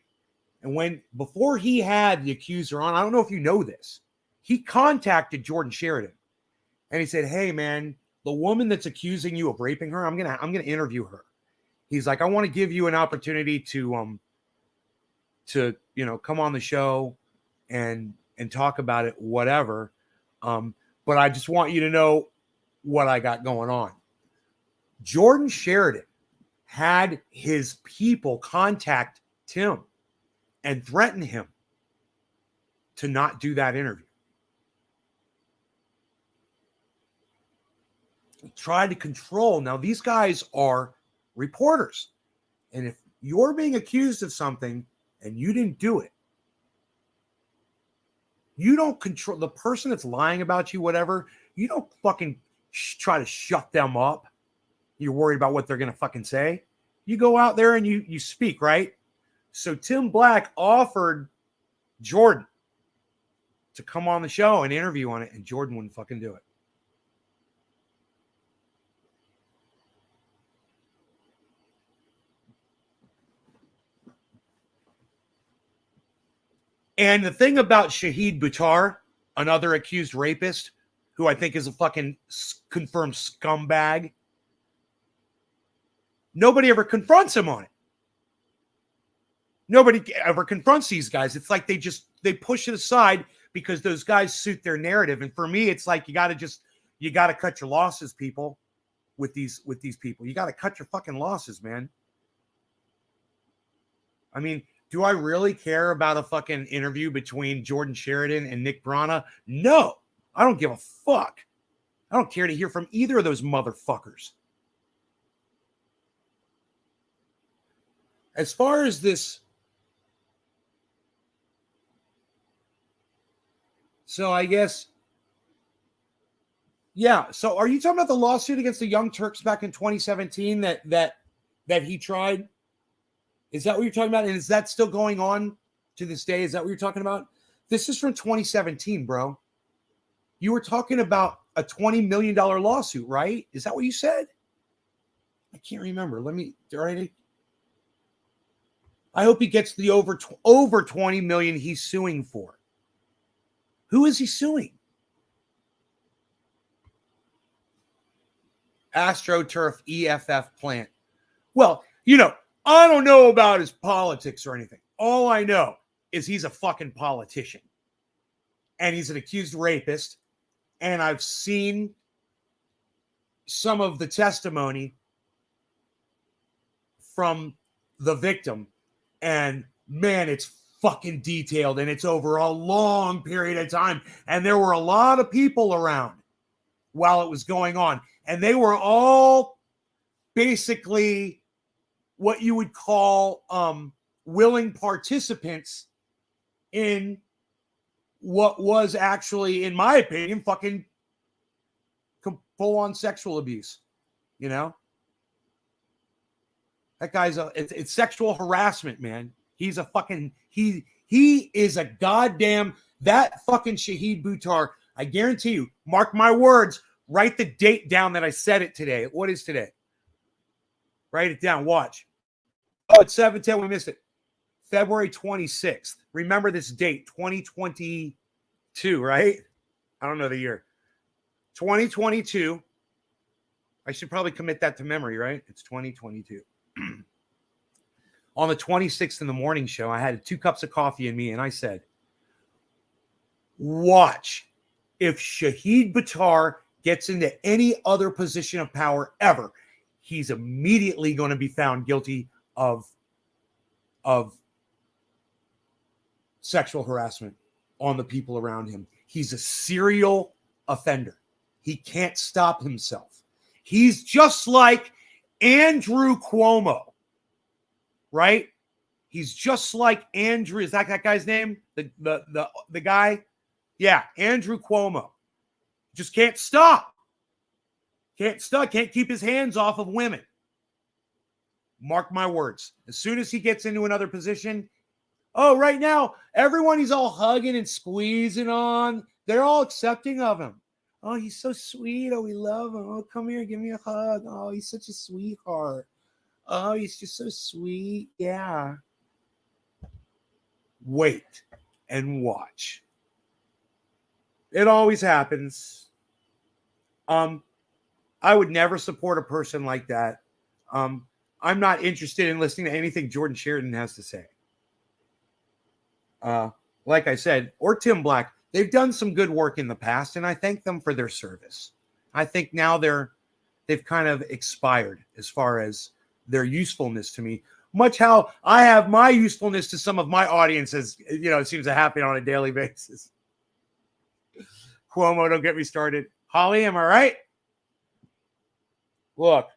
And before he had the accuser on, I don't know if you know this, he contacted Jordan Sheridan and he said, hey man, the woman that's accusing you of raping her, I'm gonna interview her. He's like, I want to give you an opportunity to you know, come on the show and talk about it, whatever. But I just want you to know what I got going on. Jordan Sheridan had his people contact Tim and threaten him to not do that interview. He tried to control. Now, these guys are reporters. And if you're being accused of something and you didn't do it, you don't control the person that's lying about you, whatever. You don't fucking try to shut them up. You're worried about what they're going to fucking say. You go out there and you speak, right? So Tim Black offered Jordan to come on the show and interview on it, and Jordan wouldn't fucking do it. And the thing about Shahid Buttar, another accused rapist, who I think is a fucking confirmed scumbag, nobody ever confronts him on it. Nobody ever confronts these guys. It's like they push it aside because those guys suit their narrative. And for me, it's like you got to cut your losses, people, with these people. You got to cut your fucking losses, man. I mean, do I really care about a fucking interview between Jordan Sheridan and Nick Brana? No, I don't give a fuck. I don't care to hear from either of those motherfuckers. As far as this, so I guess, yeah. So are you talking about the lawsuit against the Young Turks back in 2017 that he tried? Is that what you're talking about? And is that still going on to this day? Is that what you're talking about? This is from 2017, bro. You were talking about a $20 million lawsuit, right? Is that what you said? I can't remember. I hope he gets the over 20 million he's suing for. Who is he suing? AstroTurf EFF plant. Well, you know, I don't know about his politics or anything. All I know is he's a fucking politician. And he's an accused rapist. And I've seen some of the testimony from the victim, and man, it's fucking detailed, and it's over a long period of time, and there were a lot of people around while it was going on, and they were all basically what you would call willing participants in what was actually, in my opinion, fucking full-on sexual abuse. You know, that guy's it's sexual harassment, man. He's a fucking he is a goddamn, that fucking Shahid Buttar. I guarantee you, mark my words, write the date down that I said it today. What is today? Write it down. Watch. Oh, it's 7/10. We missed it. February 26th. Remember this date, 2022, right? I don't know the year. 2022. I should probably commit that to memory, right? It's 2022. On the 26th in the morning show, I had 2 cups of coffee in me, and I said, watch if Shahid Buttar gets into any other position of power ever, he's immediately going to be found guilty of sexual harassment on the people around him. He's a serial offender. He can't stop himself. He's just like Andrew Cuomo, right? He's just like Andrew. Is that guy's name? The guy? Yeah, Andrew Cuomo. Just can't stop. Can't stop. Can't keep his hands off of women. Mark my words. As soon as he gets into another position, oh, right now, everyone he's all hugging and squeezing on, they're all accepting of him. Oh, he's so sweet. Oh, we love him. Oh, come here, give me a hug. Oh, he's such a sweetheart. Oh, he's just so sweet. Yeah. Wait and watch. It always happens. I would never support a person like that. I'm not interested in listening to anything Jordan Chariton has to say. Like I said, or Tim Black, they've done some good work in the past, and I thank them for their service. I think now they've kind of expired as far as their usefulness to me. Much how I have my usefulness to some of my audiences, it seems to happen on a daily basis. Cuomo, don't get me started. Holly, am I right? Look.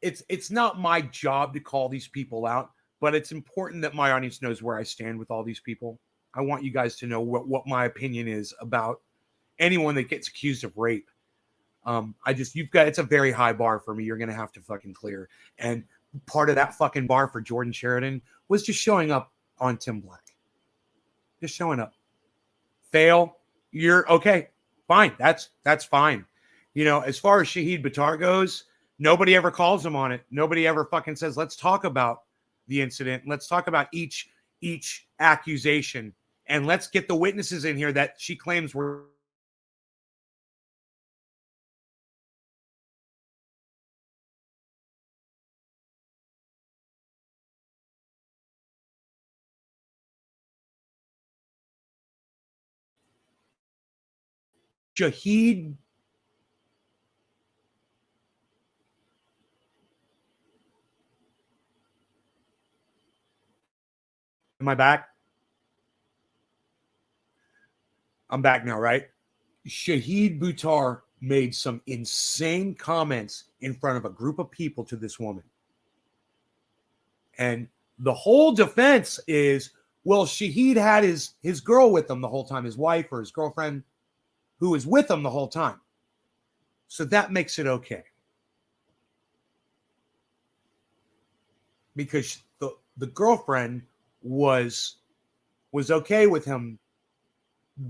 It's not my job to call these people out, but it's important that my audience knows where I stand with all these people. I want you guys to know what my opinion is about anyone that gets accused of rape. It's a very high bar for me. You're going to have to fucking clear. And part of that fucking bar for Jordan Chariton was just showing up on Tim Black. Just showing up. Fail. You're okay. Fine. That's fine. As far as Shahid Buttar goes, nobody ever calls him on it. Nobody ever fucking says, let's talk about the incident. Let's talk about each accusation. And let's get the witnesses in here that she claims were. Shahid. Am I back? I'm back now, right? Shahid Buttar made some insane comments in front of a group of people to this woman. And the whole defense is, well, Shahid had his girl with him the whole time, his wife or his girlfriend, who was with him the whole time. So that makes it okay. Because the girlfriend was okay with him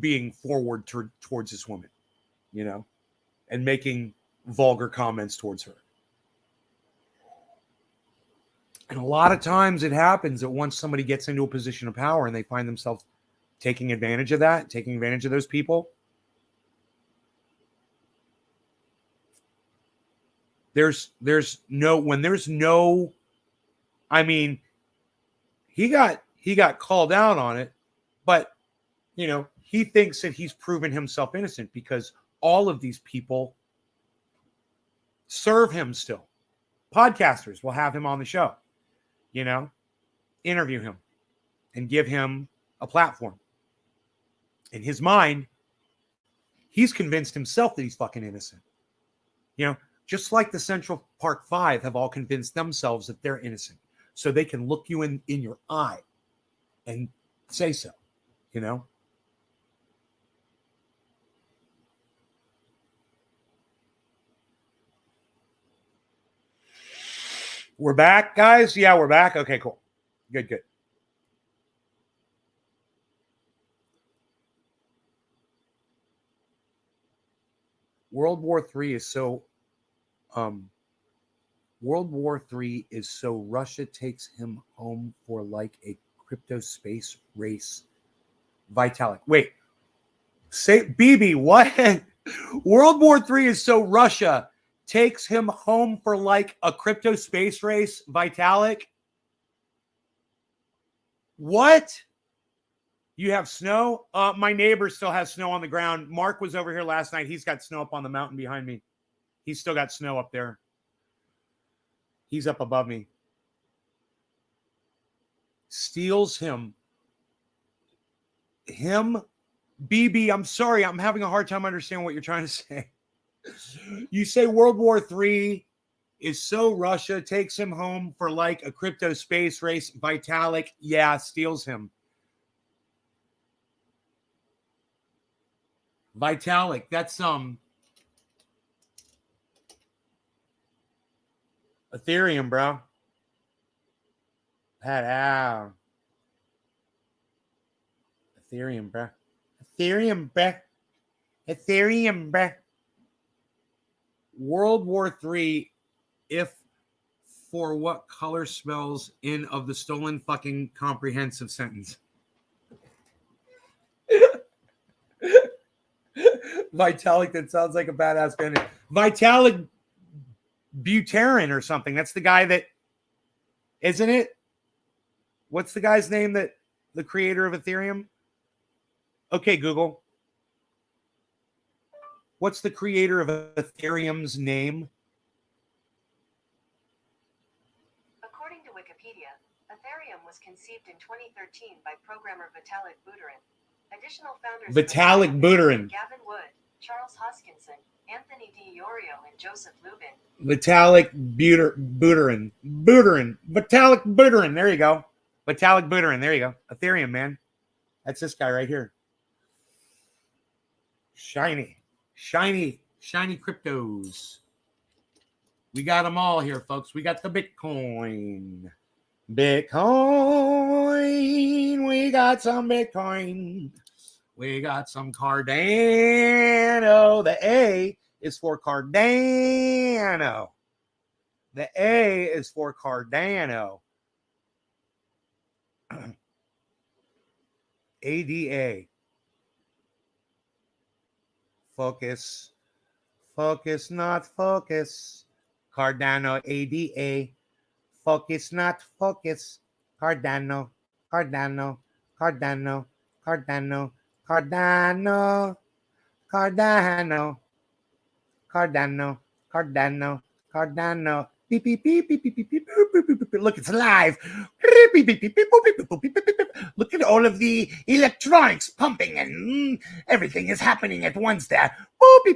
being forward towards this woman, and making vulgar comments towards her. And a lot of times it happens that once somebody gets into a position of power and they find themselves taking advantage of that, taking advantage of those people, there's no, I mean, he got called out on it, but he thinks that he's proven himself innocent because all of these people serve him still. Podcasters will have him on the show, interview him and give him a platform. In his mind, he's convinced himself that he's fucking innocent. Just like the Central Park Five have all convinced themselves that they're innocent. So they can look you in your eye and say so, We're back, guys. Yeah, we're back. Okay, cool. Good. World War III is so Russia takes him home for like a crypto space race. Vitalik. Wait. Say BB, what? World War III is so Russia takes him home for like a crypto space race. Vitalik. What? You have snow? My neighbor still has snow on the ground. Mark was over here last night. He's got snow up on the mountain behind me. He's still got snow up there. He's up above me. Steals him. BB, I'm sorry. I'm having a hard time understanding what you're trying to say. You say World War III is so Russia takes him home for like a crypto space race. Vitalik, yeah, steals him. Vitalik, that's Ethereum, bro. Ethereum, bro. Ethereum, bro. World War III, if for what color smells in of the stolen fucking comprehensive sentence. Vitalik, that sounds like a badass band. Vitalik Buterin or something. That's the guy that, isn't it? What's the guy's name that the creator of Ethereum? Okay, Google. What's the creator of Ethereum's name? According to Wikipedia, Ethereum was conceived in 2013 by programmer Vitalik Buterin. Additional founders Vitalik Buterin. Gavin Wood, Charles Hoskinson, Anthony DiIorio, and Joseph Lubin. Vitalik Buterin. Vitalik Buterin. There you go. Vitalik Buterin. There you go. Ethereum, man. That's this guy right here. Shiny cryptos. We got them all here, folks. We got the Bitcoin. We got some Bitcoin. We got some Cardano. The A is for Cardano. The A is for Cardano. ADA. Focus, not focus. Cardano, ADA. Focus, not focus. Cardano. Beep, beep, beep, beep, beep, beep, beep, beep, beep, beep, beep. Look, it's live. Beep, beep, beep, beep, beep, beep, beep, beep, beep, beep. Look at all of the electronics pumping and everything is happening at once there. Oh.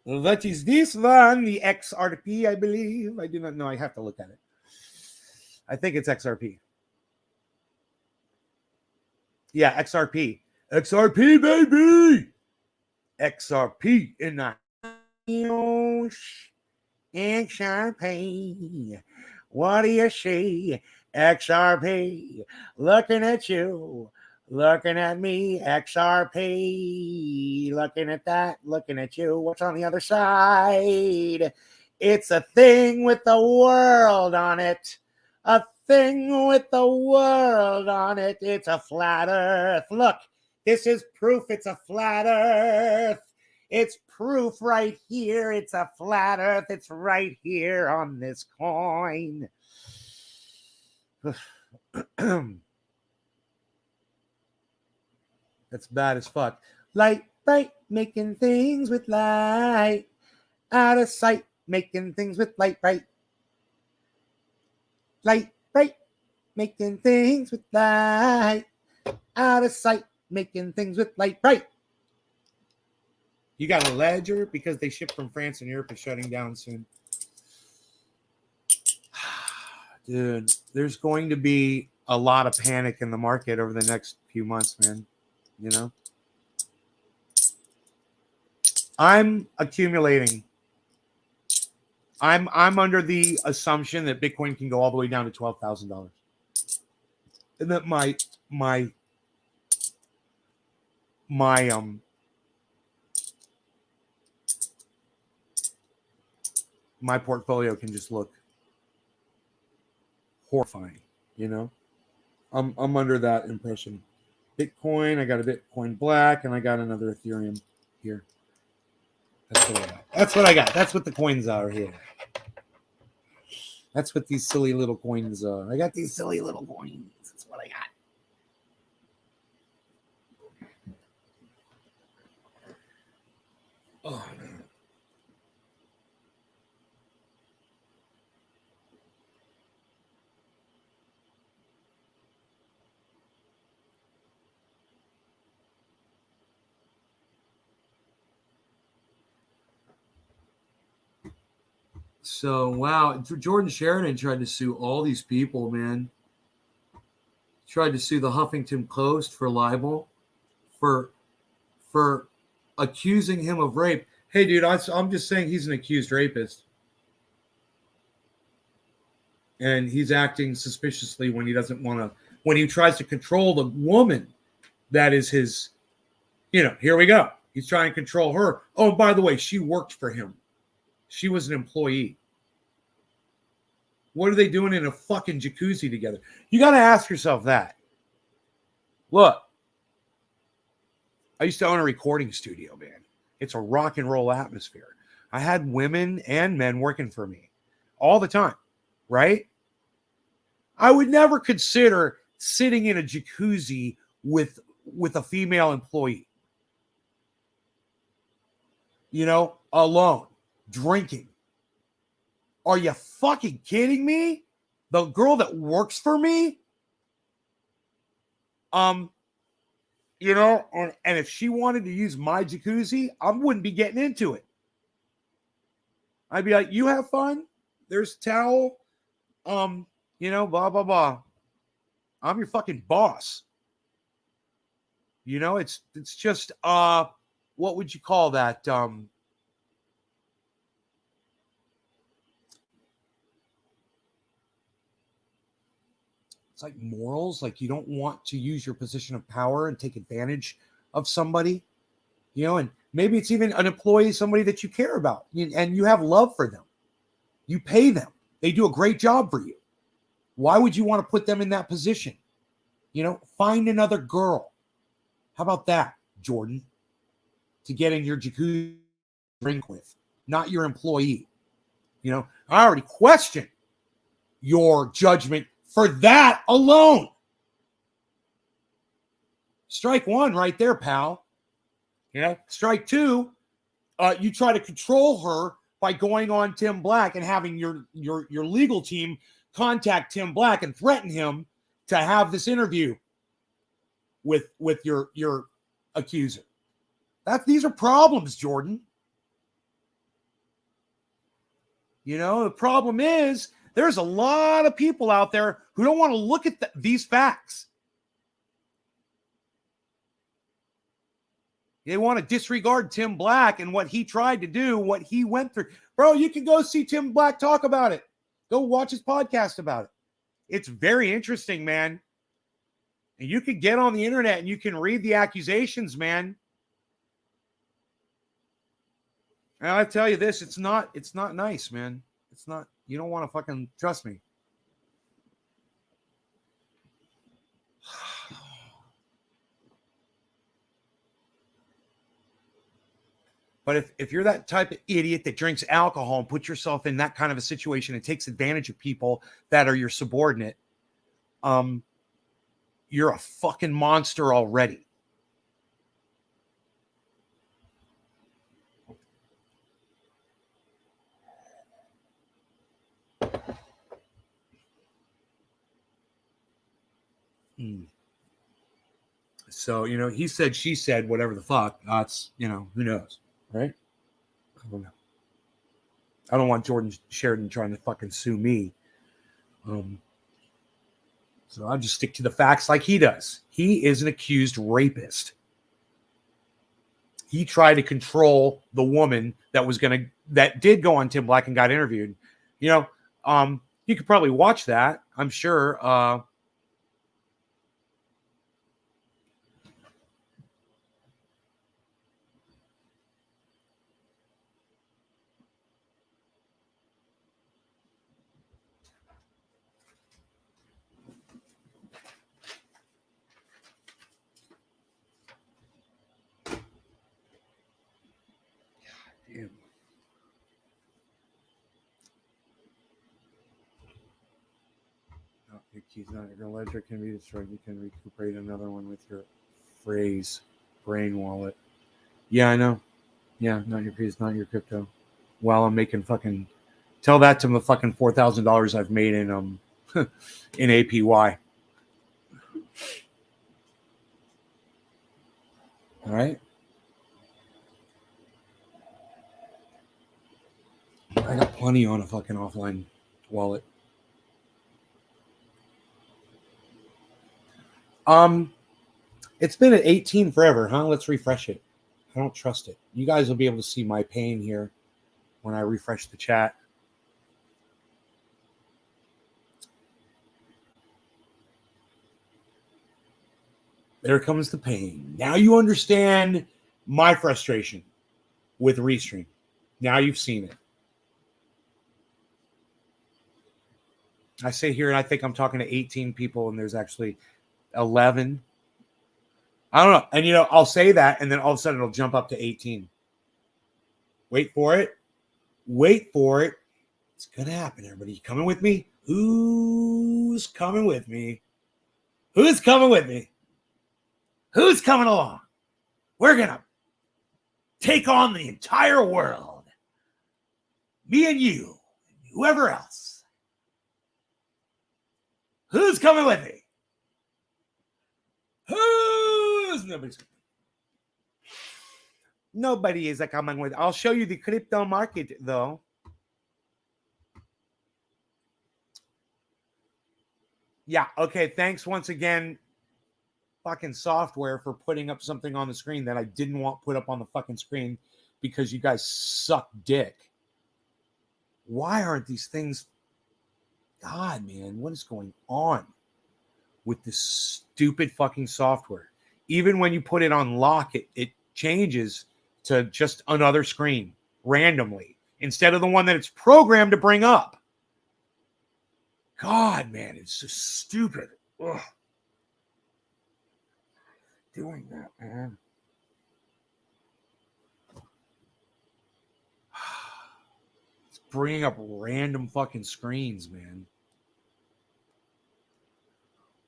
What is this one? The XRP, I believe. I do not know. I have to look at it. I think it's XRP. Yeah, XRP. XRP, baby. XRP in the XRP. What do you see? XRP. Looking at you. Looking at me. XRP. Looking at that. Looking at you. What's on the other side? It's a thing with the world on it. A thing with the world on it. It's a flat earth. Look, this is proof it's a flat earth. It's proof right here. It's a flat earth. It's right here on this coin. That's bad as fuck. Light, bright, making things with light. Out of sight, making things with light, bright. Light, bright, making things with light. Out of sight, making things with light, bright. You got a ledger because they ship from France and Europe is shutting down soon. Dude, there's going to be a lot of panic in the market over the next few months, man. You know? I'm accumulating. I'm under the assumption that Bitcoin can go all the way down to $12,000. And that my portfolio can just look horrifying, you know? I'm under that impression. Bitcoin, I got a Bitcoin Black, and I got another Ethereum here. That's what I got. That's what I got. That's what the coins are here. That's what these silly little coins are. I got these silly little coins. That's what I got. Oh, man. So, wow. Jordan Sheridan tried to sue all these people, man. Tried to sue the Huffington Post for libel, for accusing him of rape. Hey, dude, I'm just saying he's an accused rapist. And he's acting suspiciously when he doesn't want to, when he tries to control the woman that is his, here we go. He's trying to control her. Oh, by the way, she worked for him. She was an employee. What are they doing in a fucking jacuzzi together? You got to ask yourself that. Look, I used to own a recording studio, man. It's a rock and roll atmosphere. I had women and men working for me all the time, right? I would never consider sitting in a jacuzzi with a female employee. Alone, drinking. Are you fucking kidding me? The girl that works for me? And if she wanted to use my jacuzzi, I wouldn't be getting into it. I'd be like, you have fun. There's a towel. Blah, blah, blah. I'm your fucking boss. It's just, what would you call that? It's like morals. Like you don't want to use your position of power and take advantage of somebody, and maybe it's even an employee, somebody that you care about and you have love for them. You pay them. They do a great job for you. Why would you want to put them in that position? Find another girl. How about that, Jordan? To get in your jacuzzi drink with, not your employee. I already questioned your judgment for that alone. Strike one right there, pal. Strike two, you try to control her by going on Tim Black and having your legal team contact Tim Black and threaten him to have this interview with your accuser. These are problems, Jordan. The problem is there's a lot of people out there who don't want to look at these facts. They want to disregard Tim Black and what he tried to do, what he went through. Bro, you can go see Tim Black talk about it. Go watch his podcast about it. It's very interesting, man. And you can get on the internet and you can read the accusations, man. And I tell you this, it's not nice, man. It's not, you don't want to fucking trust me. But if you're that type of idiot that drinks alcohol and puts yourself in that kind of a situation and takes advantage of people that are your subordinate, you're a fucking monster already. So, he said, she said, whatever the fuck. It's, who knows, right? I don't know. I don't want Jordan Sheridan trying to fucking sue me. So I'll just stick to the facts like he does. He is an accused rapist. He tried to control the woman that did go on Tim Black and got interviewed. You could probably watch that, I'm sure. Damn. Your key's not your ledger can be destroyed. You can recuperate another one with your phrase brain wallet. Yeah, I know. Yeah, not your keys, not your crypto. While I'm making fucking tell that to the fucking $4,000 I've made in in APY. All right. I got plenty on a fucking offline wallet. It's been at 18 forever, huh? Let's refresh it. I don't trust it. You guys will be able to see my pain here when I refresh the chat. There comes the pain. Now you understand my frustration with Restream. Now you've seen it. I say here, and I think I'm talking to 18 people, and there's actually 11. I don't know. And, I'll say that, and then all of a sudden it'll jump up to 18. Wait for it. Wait for it. It's going to happen, everybody. You coming with me? Who's coming with me? Who's coming with me? Who's coming along? We're going to take on the entire world. Me and you, and whoever else. Who's coming with me? Nobody is coming with. I'll show you the crypto market, though. Yeah, okay. Thanks once again, fucking software, for putting up something on the screen that I didn't want put up on the fucking screen because you guys suck dick. Why aren't these things? God, man, what is going on with this stupid fucking software? Even when you put it on lock, it changes to just another screen randomly instead of the one that it's programmed to bring up. God, man, it's just stupid. Ugh. Doing that, man. It's bringing up random fucking screens, man.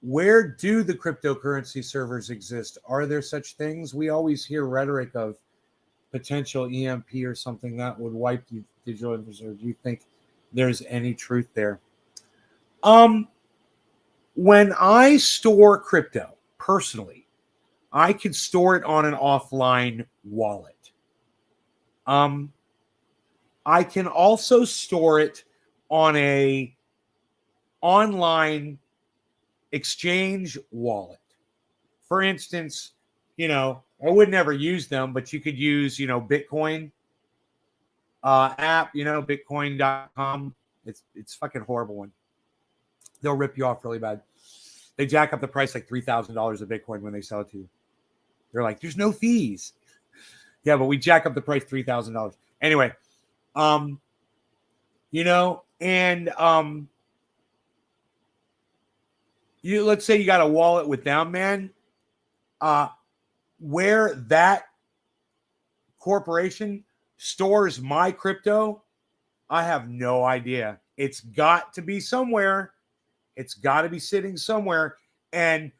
Where do the cryptocurrency servers exist? Are there such things? We always hear rhetoric of potential EMP or something that would wipe the digital infrastructure. Do you think there's any truth there? When I store crypto, personally, I could store it on an offline wallet. I can also store it on a online exchange wallet. For instance, I would never use them, but you could use, Bitcoin app, bitcoin.com. It's fucking horrible one. They'll rip you off really bad. They jack up the price like $3,000 of Bitcoin when they sell it to you. They're like, there's no fees. Yeah, but we jack up the price $3,000. Anyway, let's say you got a wallet with them, man. Where that corporation stores my crypto, I have no idea. It's got to be somewhere. It's got to be sitting somewhere. And,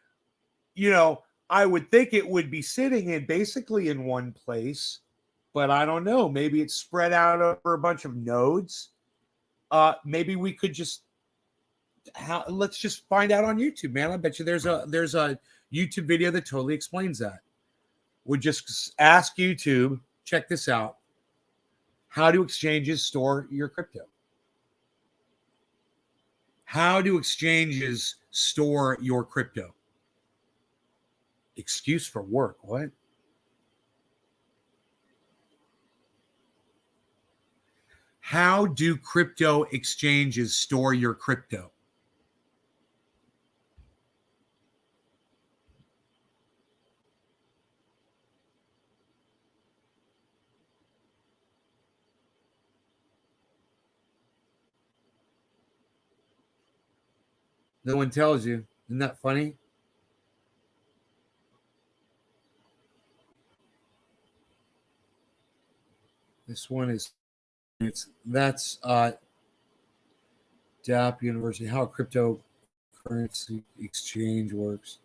you know, I would think it would be sitting in basically in one place, but I don't know. Maybe it's spread out over a bunch of nodes. Maybe we could just let's just find out on YouTube, man. I bet you there's a YouTube video that totally explains that. Would just ask YouTube, check this out. How do exchanges store your crypto? How do exchanges store your crypto? Excuse for work. What? How do crypto exchanges store your crypto? No one tells you. Isn't that funny? This one is that's DAP University, how cryptocurrency exchange works.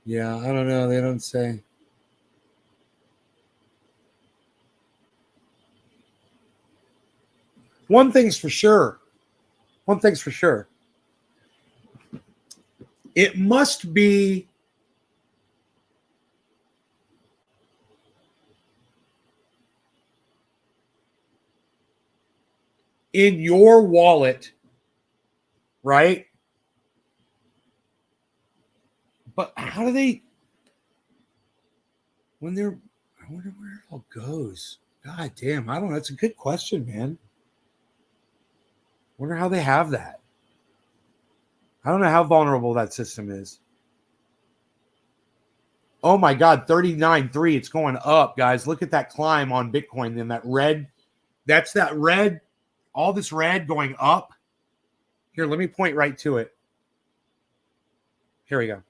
Yeah, I don't know. They don't say. One thing's for sure. It must be in your wallet, right? But how do they, when they're, I wonder where it all goes. God damn, I don't know. That's a good question, man. Wonder how they have that. I don't know how vulnerable that system is. Oh my God, 39.3. It's going up, guys. Look at that climb on Bitcoin. Then that red, that's that red, all this red going up. Here, let me point right to it. Here we go.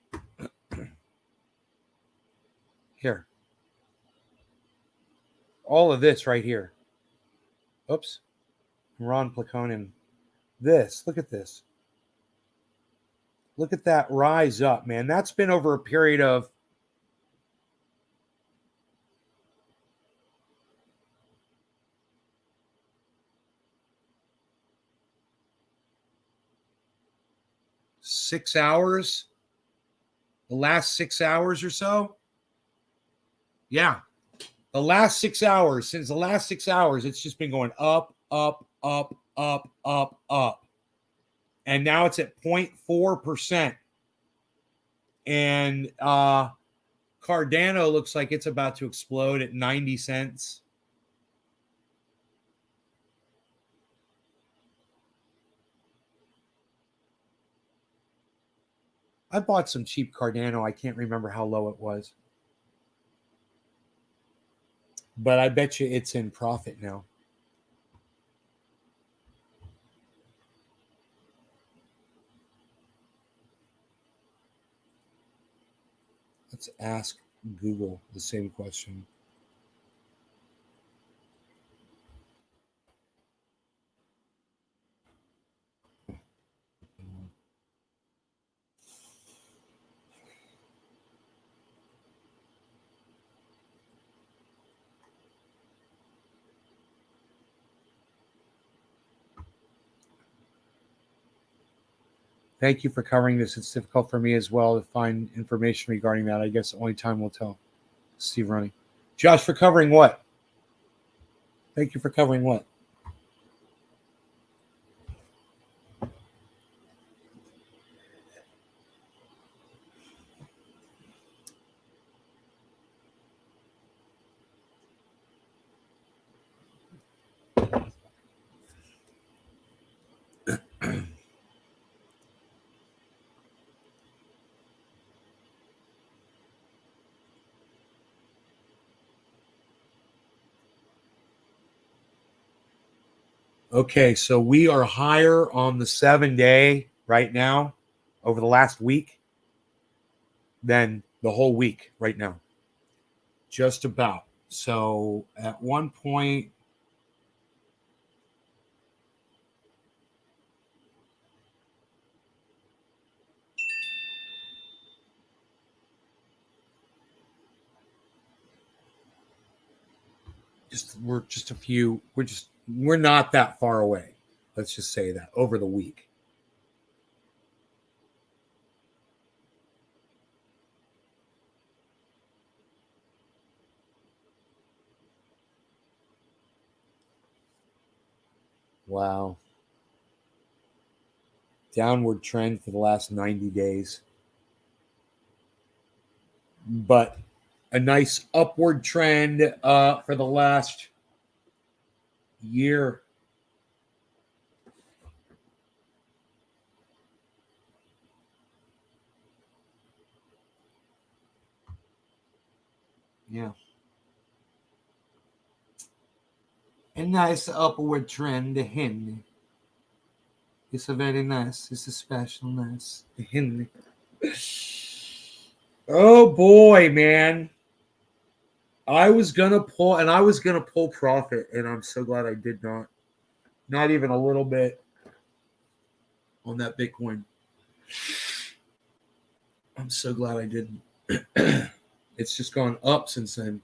Here. All of this right here. Oops. Ron Plakonin. This. Look at this. Look at that rise up, man. That's been over a period of six hours. The last 6 hours or so. Yeah. The last 6 hours. Since the last 6 hours, it's just been going up, up, up, up, up, up. And now it's at 0.4%. And Cardano looks like it's about to explode at 90 cents. I bought some cheap Cardano. I can't remember how low it was. But I bet you it's in profit now. Let's ask Google the same question. Thank you for covering this. It's difficult for me as well to find information regarding that. I guess only time will tell. Steve Ronnie. Josh, for covering what? Thank you for covering what? Okay, so we are higher on the 7-day right now over the last week than the whole week right now. Just about. So at one point, we're not that far away. Let's just say that over the week. Wow. Downward trend for the last 90 days. But a nice upward trend for the last year. Yeah. A nice upward trend. It's a very nice. It's a special nice. Oh boy, man. I was gonna pull profit, and I'm so glad I did not. Not even a little bit on that Bitcoin. I'm so glad I didn't. It's just gone up since then.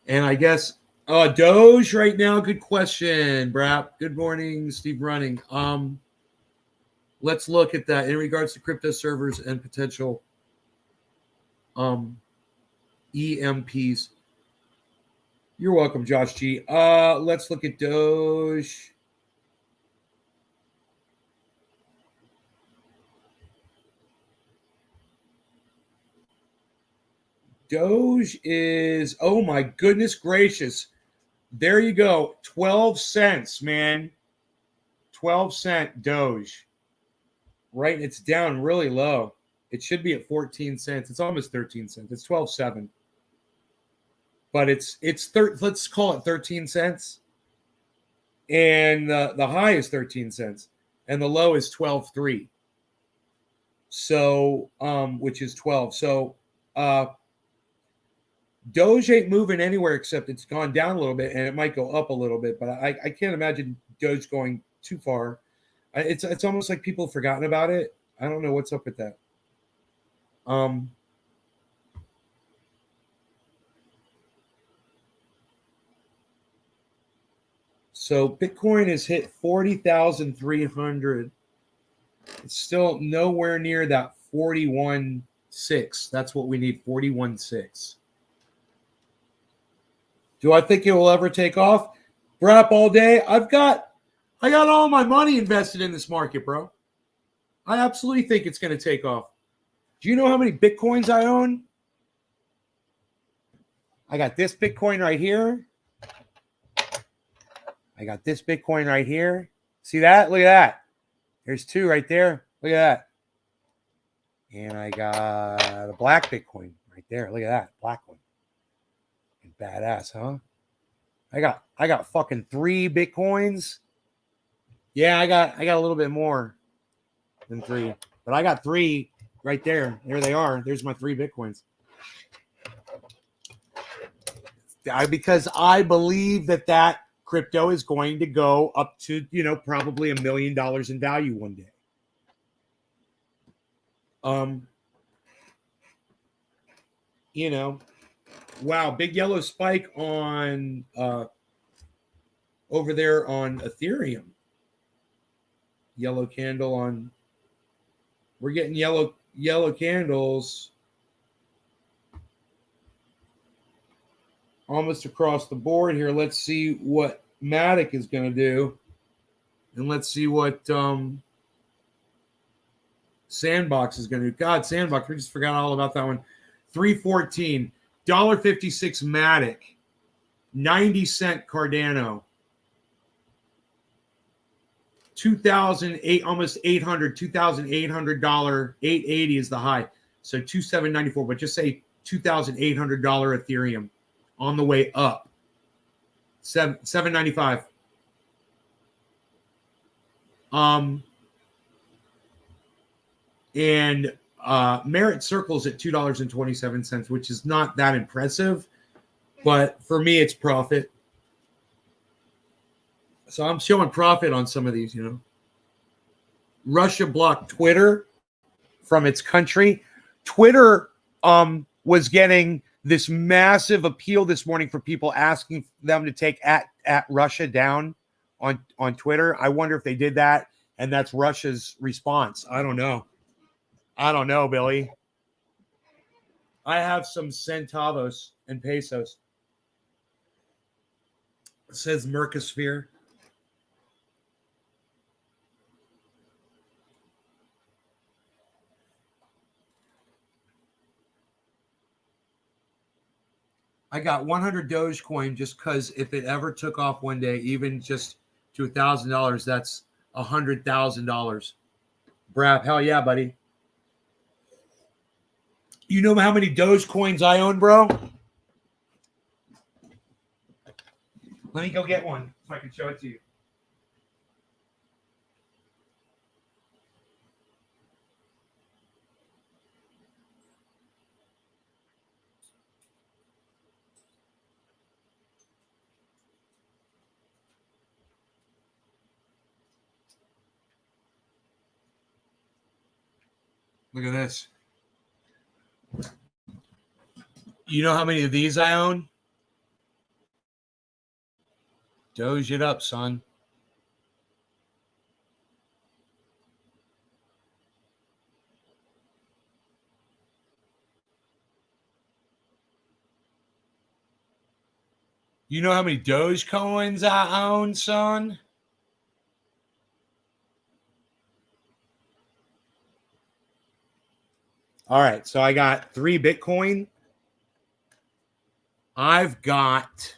And I guess Doge right now, good question, Brap. Good morning, Steve Running. Let's look at that in regards to crypto servers and potential EMPs. You're welcome, Josh G. Let's look at Doge. Doge is, oh my goodness gracious. There you go. 12 cents, man. 12-cent Doge. Right? It's down really low. It should be at 14 cents. It's almost 13 cents. It's 12.7. But let's call it 13 cents. And the high is 13 cents. And the low is 12.3. So, which is 12. So, Doge ain't moving anywhere except it's gone down a little bit, and it might go up a little bit, but I can't imagine Doge going too far. It's almost like people have forgotten about it. I don't know what's up with that. So Bitcoin has hit 40,300. It's still nowhere near that 41.6. That's what we need, 41.6. Do I think it will ever take off? Brap all day. I got all my money invested in this market, bro. I absolutely think it's going to take off. Do you know how many Bitcoins I own? I got this Bitcoin right here. I got this Bitcoin right here. See that? Look at that. There's two right there. Look at that. And I got a black Bitcoin right there. Look at that. Black one. Badass, huh? I got fucking 3 Bitcoins. Yeah, I got a little bit more than 3. But I got 3 right there. There they are. There's my 3 Bitcoins. Because I believe that crypto is going to go up to, probably $1 million in value one day. Wow, big yellow spike on over there on Ethereum. Yellow candle on. We're getting yellow candles almost across the board here. Let's see what Matic is going to do, and let's see what Sandbox is going to do. God, Sandbox, we just forgot all about that one. 314, $1.56 Matic, 90-cent Cardano, 2,008, almost $800, $2,800, $880 is the high. So 2,794, but just say $2,800 Ethereum on the way up. 795. And Merit Circle's at $2.27, which is not that impressive, but for me, it's profit. So I'm showing profit on some of these, you know. Russia blocked Twitter from its country. Twitter was getting this massive appeal this morning for people asking them to take at Russia down on Twitter. I wonder if they did that, and that's Russia's response. I don't know. Billy. I have some centavos and pesos. It says Mercosphere. I got 100 Dogecoin just because if it ever took off one day, even just to $1,000, that's $100,000. Brap, hell yeah, buddy. You know how many Dogecoins I own, bro? Let me go get one so I can show it to you. Look at this. You know how many of these I own? Doge it up, son. You know how many Dogecoins I own, son? All right, so I got 3 Bitcoin. I've got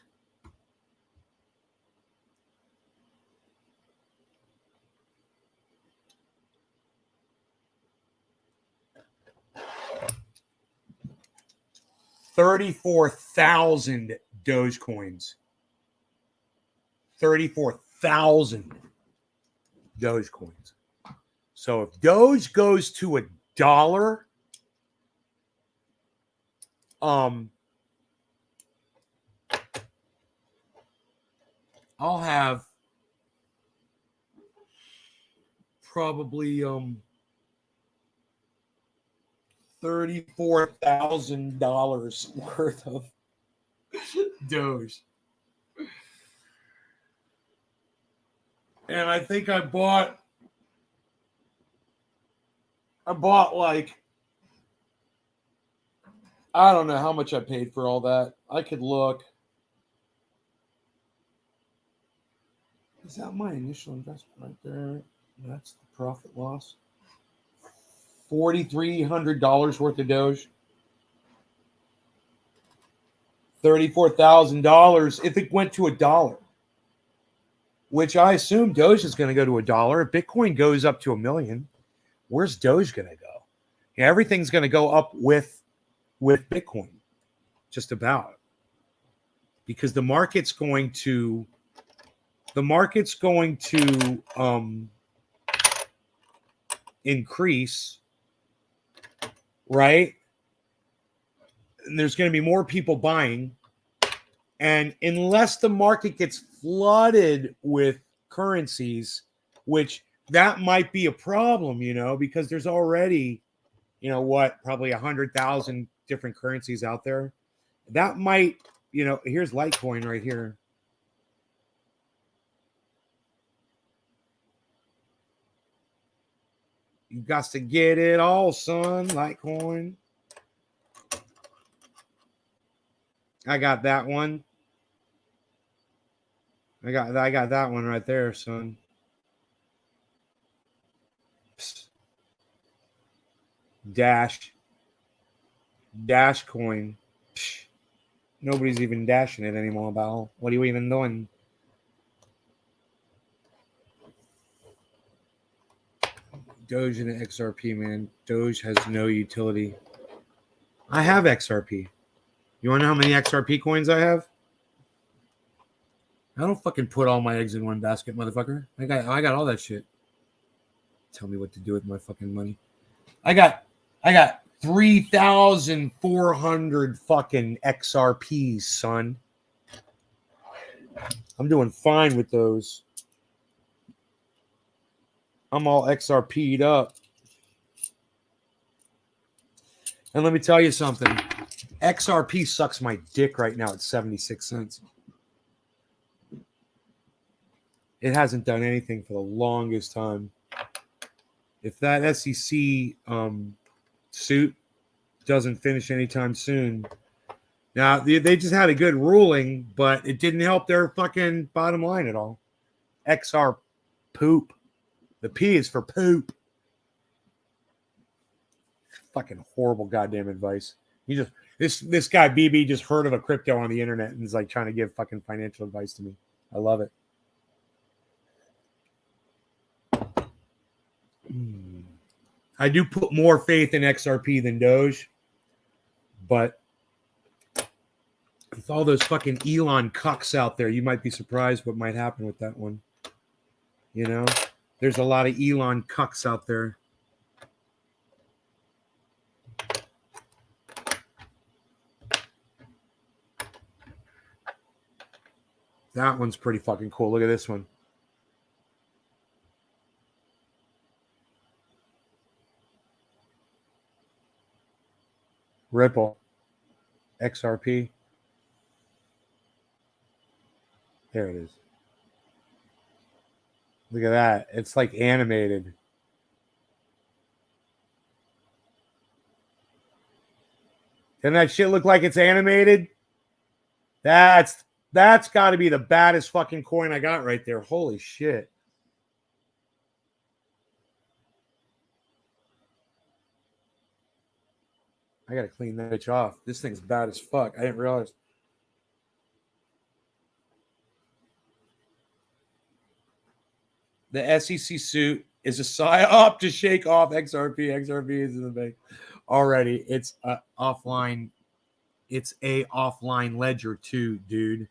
$34,000 Dogecoins. 34,000 Dogecoins. So if Doge goes to $1, I'll have probably $34,000 worth of Doge. And I think I bought like, I don't know how much I paid for all that. I could look. Is that my initial investment right there? That's the profit loss. $4,300 worth of Doge. $34,000 if it went to $1, which I assume Doge is going to go to $1. If Bitcoin goes up to $1 million, where's Doge going to go? Yeah, everything's going to go up with Bitcoin, just about, because the market's going to increase, right? And there's going to be more people buying, and unless the market gets flooded with currencies, which that might be a problem, you know, because there's already, you know what, probably 100,000 different currencies out there. That might, you know, here's Litecoin right here. You got to get it all, son. Litecoin. I got that one. I got that one right there, son. Dash coin. Psh. Nobody's even dashing it anymore, Bal. What are you even doing? Doge and XRP, man. Doge has no utility. I have XRP. You want to know how many XRP coins I have? I don't fucking put all my eggs in one basket, motherfucker. I got all that shit. Tell me what to do with my fucking money. I got I got 3,400 fucking XRPs, son. I'm doing fine with those. I'm all XRP'd up. And let me tell you something. XRP sucks my dick right now at 76 cents. It hasn't done anything for the longest time. If that SEC suit doesn't finish anytime soon. Now, they just had a good ruling, but it didn't help their fucking bottom line at all. XR poop. The P is for poop. Fucking horrible goddamn advice. You just this guy BB just heard of a crypto on the internet and is like trying to give fucking financial advice to me. I love it. I do put more faith in XRP than Doge, but with all those fucking Elon cucks out there, you might be surprised what might happen with that one. You know, there's a lot of Elon cucks out there. That one's pretty fucking cool. Look at this one. Ripple. XRP. There it is. Look at that. It's like animated. Doesn't that shit look like it's animated? That's got to be the baddest fucking coin I got right there. Holy shit. I got to clean that bitch off. This thing's bad as fuck. I didn't realize. The SEC suit is a psyop to shake off XRP. XRP is in the bank already. It's a offline. It's a offline ledger too, dude.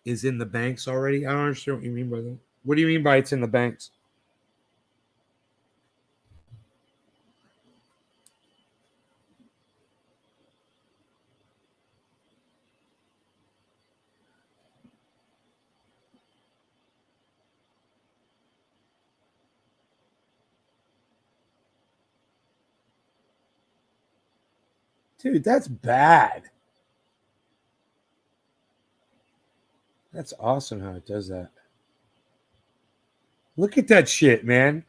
Is in the banks already? I don't understand what you mean by that. What do you mean by it's in the banks? Dude, that's bad. That's awesome how it does that. Look at that shit, man.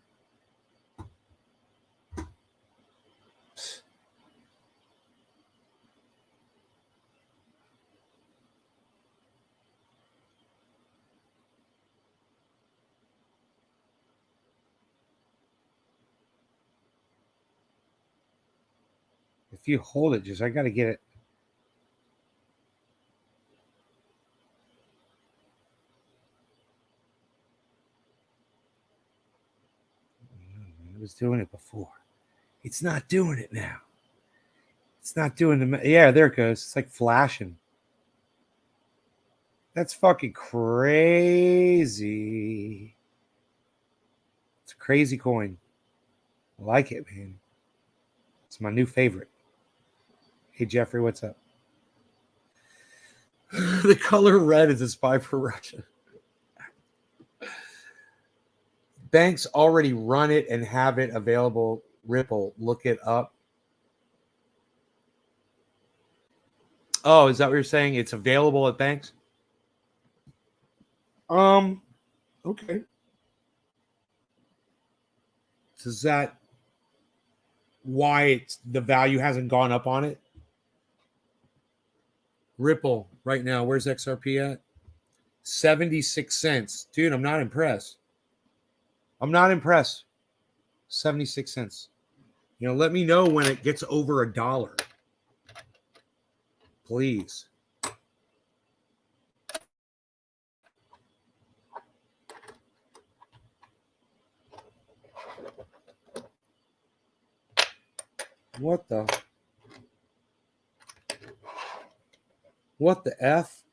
If you hold it, I got to get it. It was doing it before. It's not doing it now. It's not doing the... Yeah, there it goes. It's like flashing. That's fucking crazy. It's a crazy coin. I like it, man. It's my new favorite. Hey, Jeffrey, what's up? The color red is a spy for Russia. Banks already run it and have it available. Ripple, look it up. Oh, is that what you're saying? It's available at banks? Okay. Is that why the value hasn't gone up on it? Ripple right now, where's XRP at? 76 cents. Dude, I'm not impressed. 76 cents. You know, let me know when it gets over $1. Please. What the F?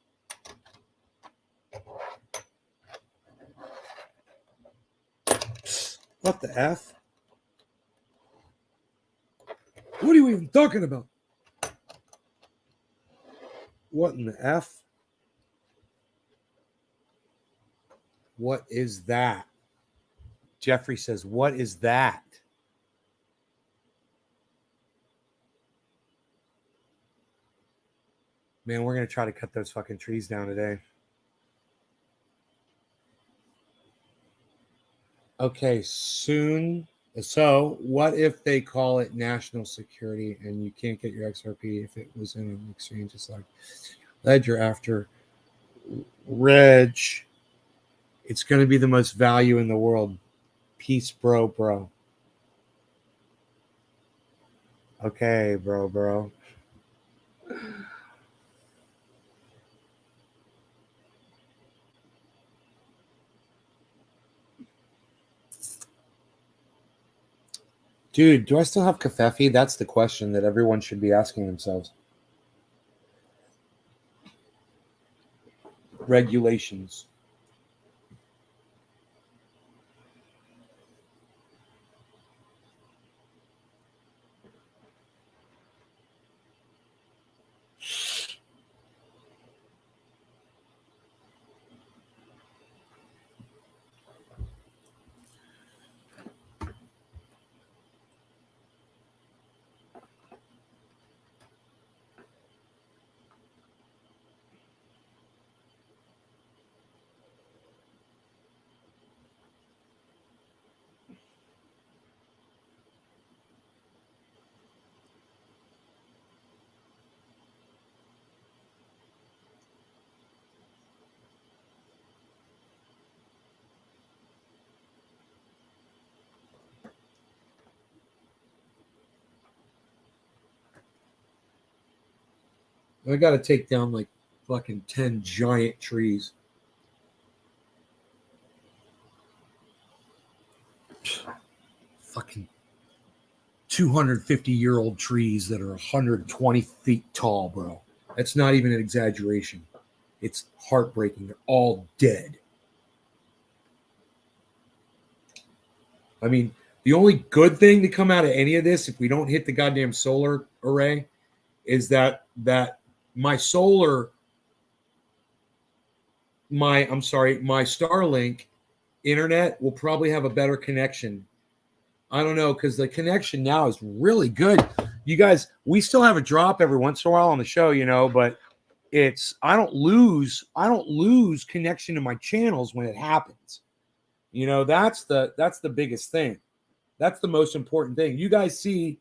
What the F? What are you even talking about? What in the F? What is that? Jeffrey says, what is that? Man, we're going to try to cut those fucking trees down today. Okay, soon. So, what if they call it national security and you can't get your XRP if it was in an exchange? It's like Ledger after Reg. It's going to be the most value in the world. Peace, bro. Okay, bro. Dude, do I still have Kafefi? That's the question that everyone should be asking themselves. Regulations. I got to take down like fucking 10 giant trees. Fucking 250-year-old trees that are 120 feet tall, bro. That's not even an exaggeration. It's heartbreaking. They're all dead. I mean, the only good thing to come out of any of this, if we don't hit the goddamn solar array, is that my Starlink internet will probably have a better connection. I don't know, because the connection now is really good. You guys, we still have a drop every once in a while on the show, but I don't lose connection to my channels when it happens. That's the biggest thing. That's the most important thing. You guys see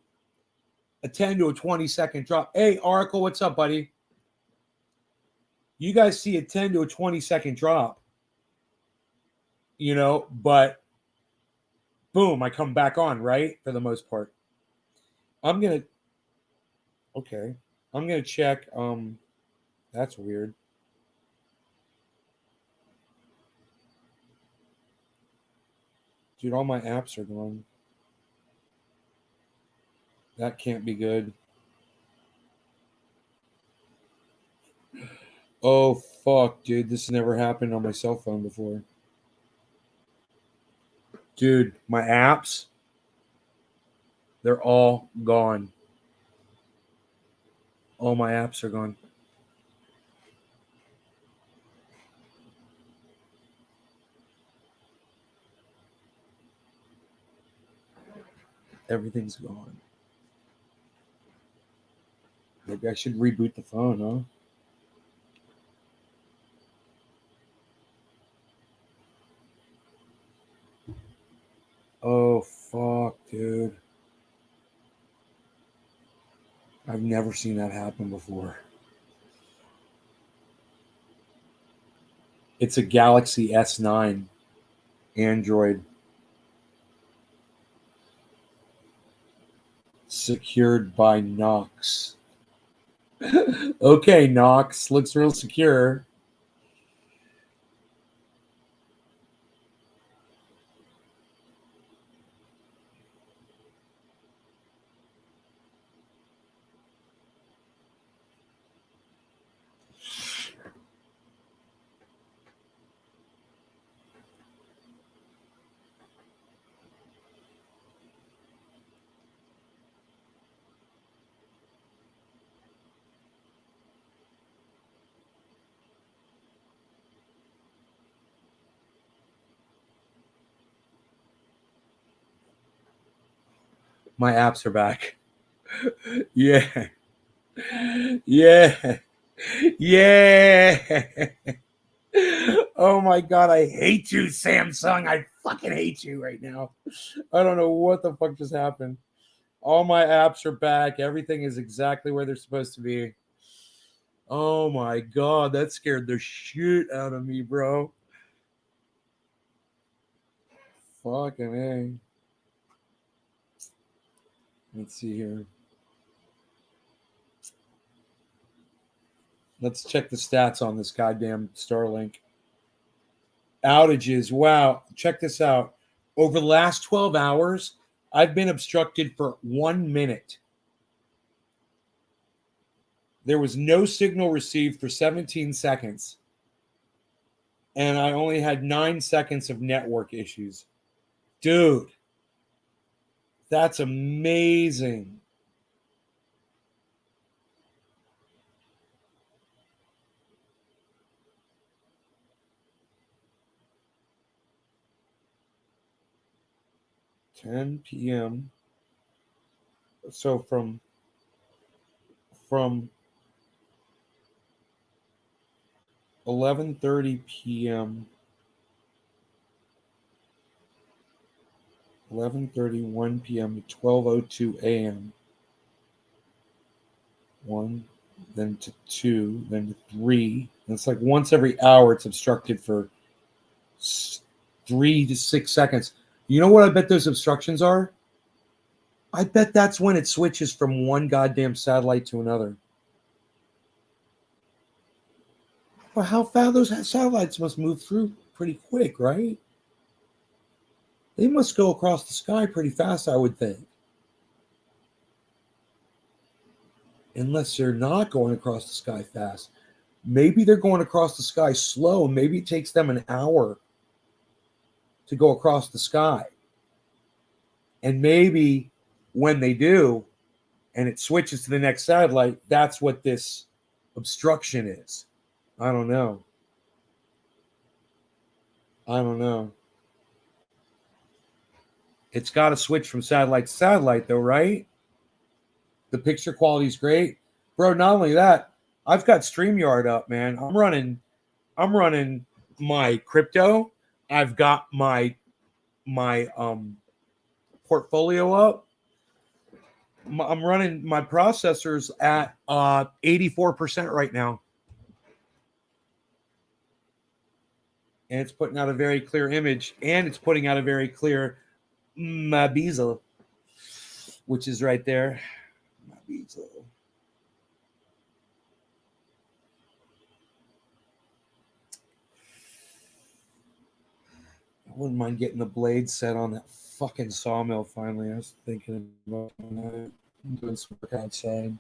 a 10 to a 20 second drop. Hey, Oracle, what's up, buddy? You guys see a 10 to a 20 second drop, but boom, I come back on, right? For the most part. I'm going to check. That's weird. Dude, all my apps are gone. That can't be good. Oh, fuck, dude. This has never happened on my cell phone before. Dude, my apps, they're all gone. All my apps are gone. Everything's gone. Maybe I should reboot the phone, huh? Oh, fuck, dude. I've never seen that happen before. It's a Galaxy S9 Android. Secured by Knox. Okay, Knox. Looks real secure. My apps are back. Yeah. Yeah. Yeah. Oh my God, I hate you, Samsung. I fucking hate you right now. I don't know what the fuck just happened. All my apps are back. Everything is exactly where they're supposed to be. Oh my God, that scared the shit out of me, bro. Fucking A. Let's see here. Let's check the stats on this goddamn Starlink. Outages. Wow. Check this out. Over the last 12 hours, I've been obstructed for 1 minute. There was no signal received for 17 seconds. And I only had 9 seconds of network issues. Dude, that's amazing. $10 p.m. So from 11:30 p.m. 11:31 p.m. to 12:02 a.m. 1, then to 2, then to 3. And it's like once every hour it's obstructed for 3 to 6 seconds. You know what I bet those obstructions are? I bet that's when it switches from one goddamn satellite to another. Well, how fast those satellites must move through pretty quick, right? They must go across the sky pretty fast, I would think. Unless they're not going across the sky fast. Maybe they're going across the sky slow. Maybe it takes them an hour to go across the sky. And maybe when they do, and it switches to the next satellite, that's what this obstruction is. I don't know. It's got to switch from satellite to satellite, though, right? The picture quality is great, bro. Not only that, I've got StreamYard up, man. I'm running my crypto. I've got my portfolio up. I'm running my processors at 84% right now, and it's putting out a very clear image, and it's putting out a very clear Mabizo, which is right there. Mabizo. I wouldn't mind getting the blade set on that fucking sawmill finally. I was thinking about doing some work outside.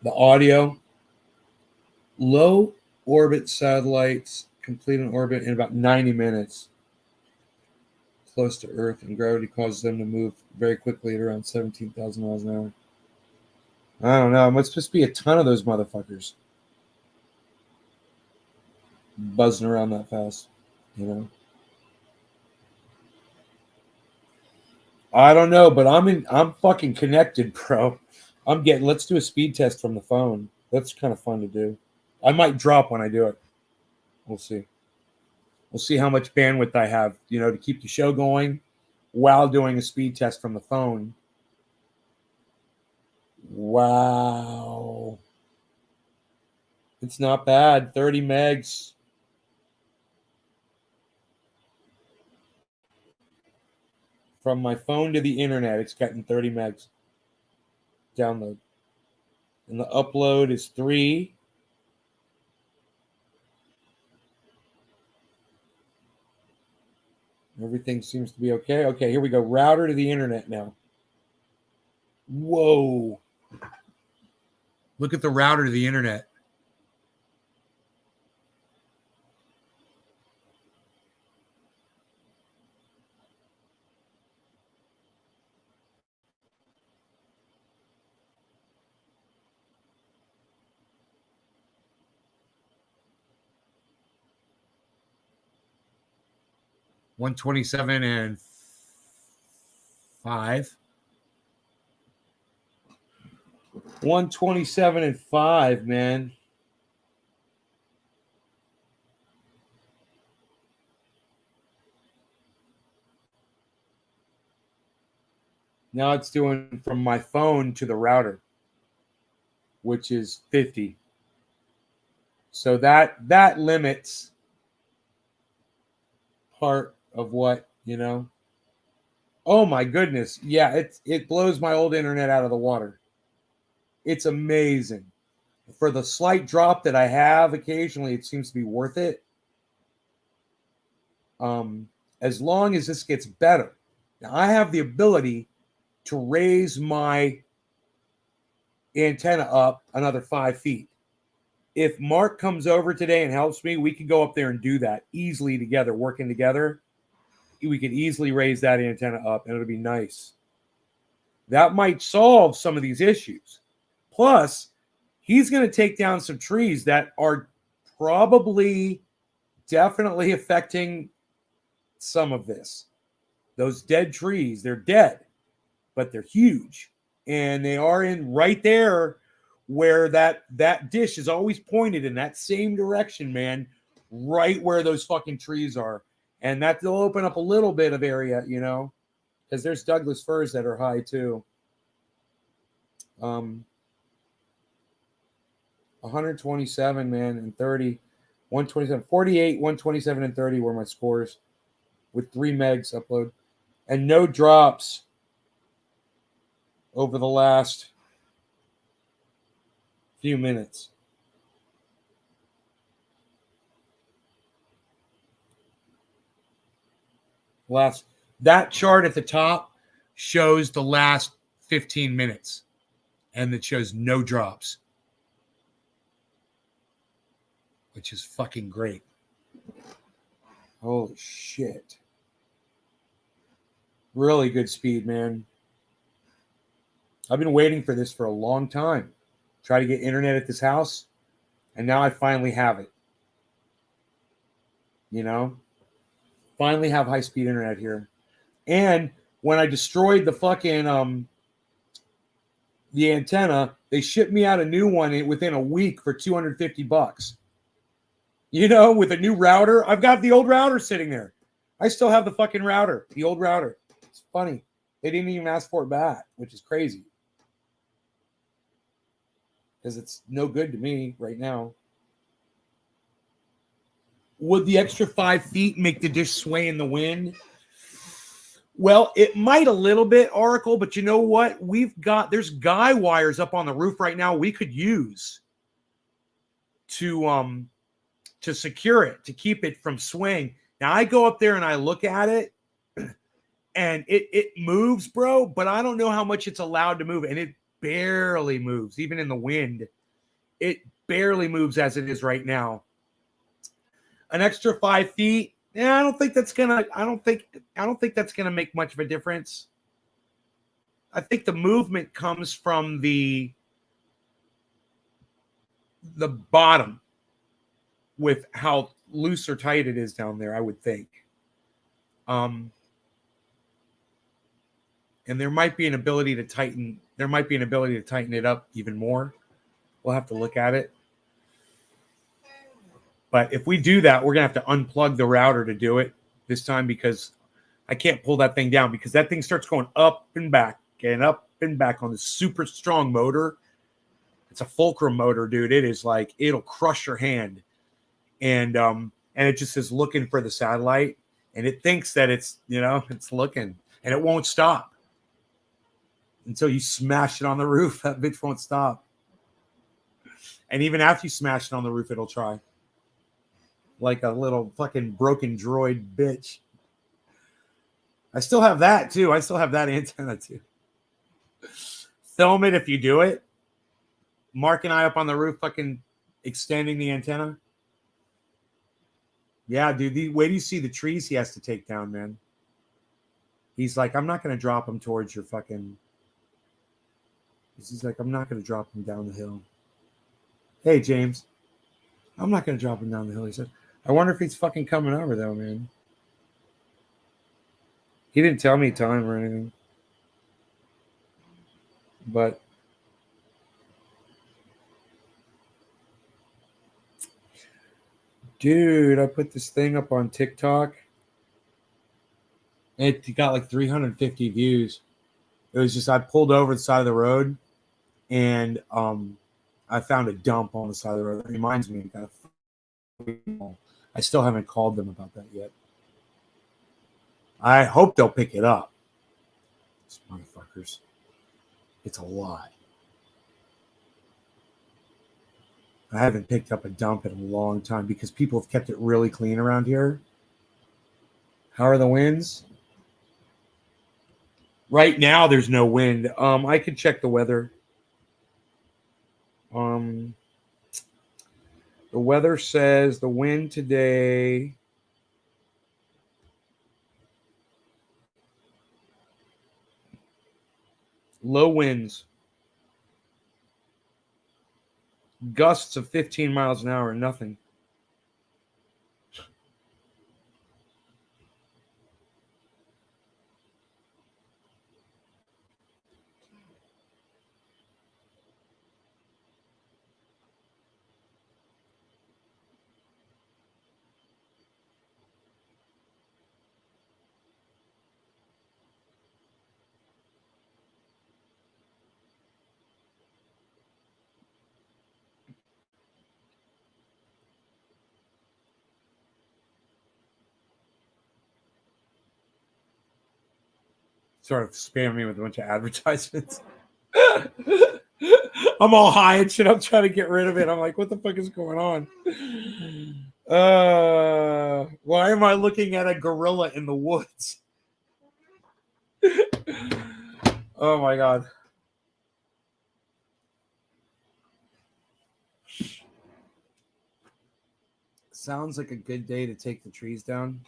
The audio, low orbit satellites complete an orbit in about 90 minutes close to Earth, and gravity causes them to move very quickly at around 17,000 miles an hour. I don't know. It must just be a ton of those motherfuckers buzzing around that fast, you know? I don't know, but I'm fucking connected, bro. Let's do a speed test from the phone. That's kind of fun to do. I might drop when I do it. We'll see. We'll see how much bandwidth I have, to keep the show going while doing a speed test from the phone. Wow. It's not bad. 30 megs. From my phone to the internet, it's getting 30 megs. Download. And the upload is 3. Everything seems to be okay. Okay, here we go. Router to the internet now. Whoa. Look at the router to the internet. $127 and 5. 127 and 5, man. Now it's doing from my phone to the router, which is 50. So that limits part of what, you know. Oh my goodness. Yeah, it blows my old internet out of the water. It's amazing. For the slight drop that I have occasionally, it seems to be worth it. As long as this gets better. Now, I have the ability to raise my antenna up another 5 feet. If Mark comes over today and helps me, we can go up there and do that easily together, working together. We could easily raise that antenna up, and it'll be nice. That might solve some of these issues. Plus, he's going to take down some trees that are probably definitely affecting some of this. Those dead trees, they're dead, but they're huge. And they are in right there where that dish is always pointed in that same direction, man, right where those fucking trees are. And that will open up a little bit of area, you know, because there's Douglas firs that are high too. 127, man, and 30, 127, 48, 127, and 30 were my scores with 3 megs upload. And no drops over the last few minutes. That chart at the top shows the last 15 minutes, and it shows no drops, which is fucking great. Holy shit. Really good speed, man. I've been waiting for this for a long time. Try to get internet at this house, and now I finally have it. You know? Finally have high-speed internet here. And when I destroyed the fucking the antenna, they shipped me out a new one within a week for $250. You know, with a new router. I've got the old router sitting there. I still have the fucking router, the old router. It's funny. They didn't even ask for it back, which is crazy. Because it's no good to me right now. Would the extra 5 feet make the dish sway in the wind? Well, it might a little bit, Oracle, but you know what? There's guy wires up on the roof right now we could use to secure it, to keep it from swaying. Now, I go up there and I look at it, and it moves, bro, but I don't know how much it's allowed to move, and it barely moves, even in the wind. It barely moves as it is right now. An extra 5 feet, yeah, I don't think that's gonna make much of a difference. I think the movement comes from the bottom with how loose or tight it is down there, I would think. And there might be an ability to tighten. There might be an ability to tighten it up even more. We'll have to look at it. But if we do that, we're going to have to unplug the router to do it this time, because I can't pull that thing down, because that thing starts going up and back on this super strong motor. It's a Fulcrum motor, dude. It is like, it'll crush your hand. And it just is looking for the satellite, and it thinks that it's looking, and it won't stop until you smash it on the roof. That bitch won't stop. And even after you smash it on the roof, it'll try. Like a little fucking broken droid bitch. I still have that too. I still have that antenna too. Film it if you do it. Mark and I up on the roof fucking extending the antenna. Yeah, dude. Wait till you see the trees he has to take down, man. He's like, I'm not going to drop them towards your fucking... He's like, I'm not going to drop them down the hill. Hey, James. I'm not going to drop him down the hill, he said. I wonder if he's fucking coming over, though, man. He didn't tell me time or anything. But dude, I put this thing up on TikTok. It got like 350 views. It was just I pulled over the side of the road and I found a dump on the side of the road. It reminds me of I still haven't called them about that yet. I hope they'll pick it up. These motherfuckers. It's a lot. I haven't picked up a dump in a long time because people have kept it really clean around here. How are the winds? Right now, there's no wind. I could check the weather. The weather says the wind today. Low winds. Gusts of 15 miles an hour, nothing. Sort of spam me with a bunch of advertisements. I'm all high and shit. I'm trying to get rid of it. I'm like, what the fuck is going on? Why am I looking at a gorilla in the woods? Oh my god. Sounds like a good day to take the trees down.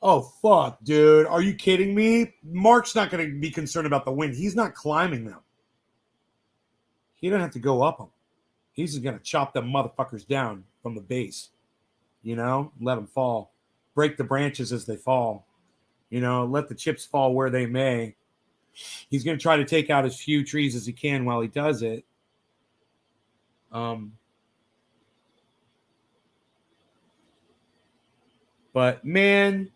Oh, fuck, dude. Are you kidding me? Mark's not going to be concerned about the wind. He's not climbing them. He doesn't have to go up them. He's just going to chop them motherfuckers down from the base. You know? Let them fall. Break the branches as they fall. You know? Let the chips fall where they may. He's going to try to take out as few trees as he can while he does it. But, man...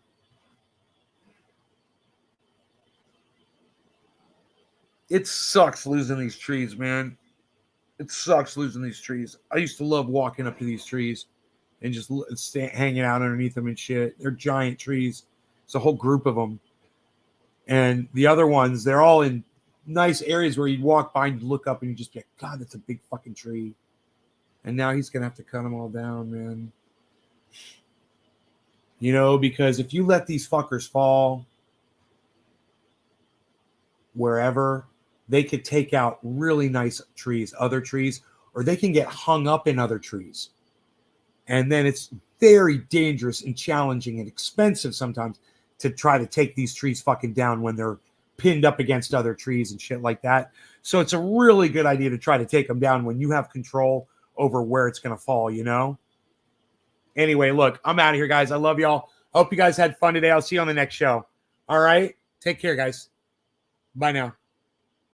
It sucks losing these trees, man. It sucks losing these trees. I used to love walking up to these trees and just hanging out underneath them and shit. They're giant trees. It's a whole group of them. And the other ones, they're all in nice areas where you'd walk by and look up and you'd just be like, God, that's a big fucking tree. And now he's going to have to cut them all down, man. You know, because if you let these fuckers fall wherever... They could take out really nice trees, other trees, or they can get hung up in other trees. And then it's very dangerous and challenging and expensive sometimes to try to take these trees fucking down when they're pinned up against other trees and shit like that. So it's a really good idea to try to take them down when you have control over where it's going to fall, you know? Anyway, look, I'm out of here, guys. I love y'all. Hope you guys had fun today. I'll see you on the next show. All right? Take care, guys. Bye now.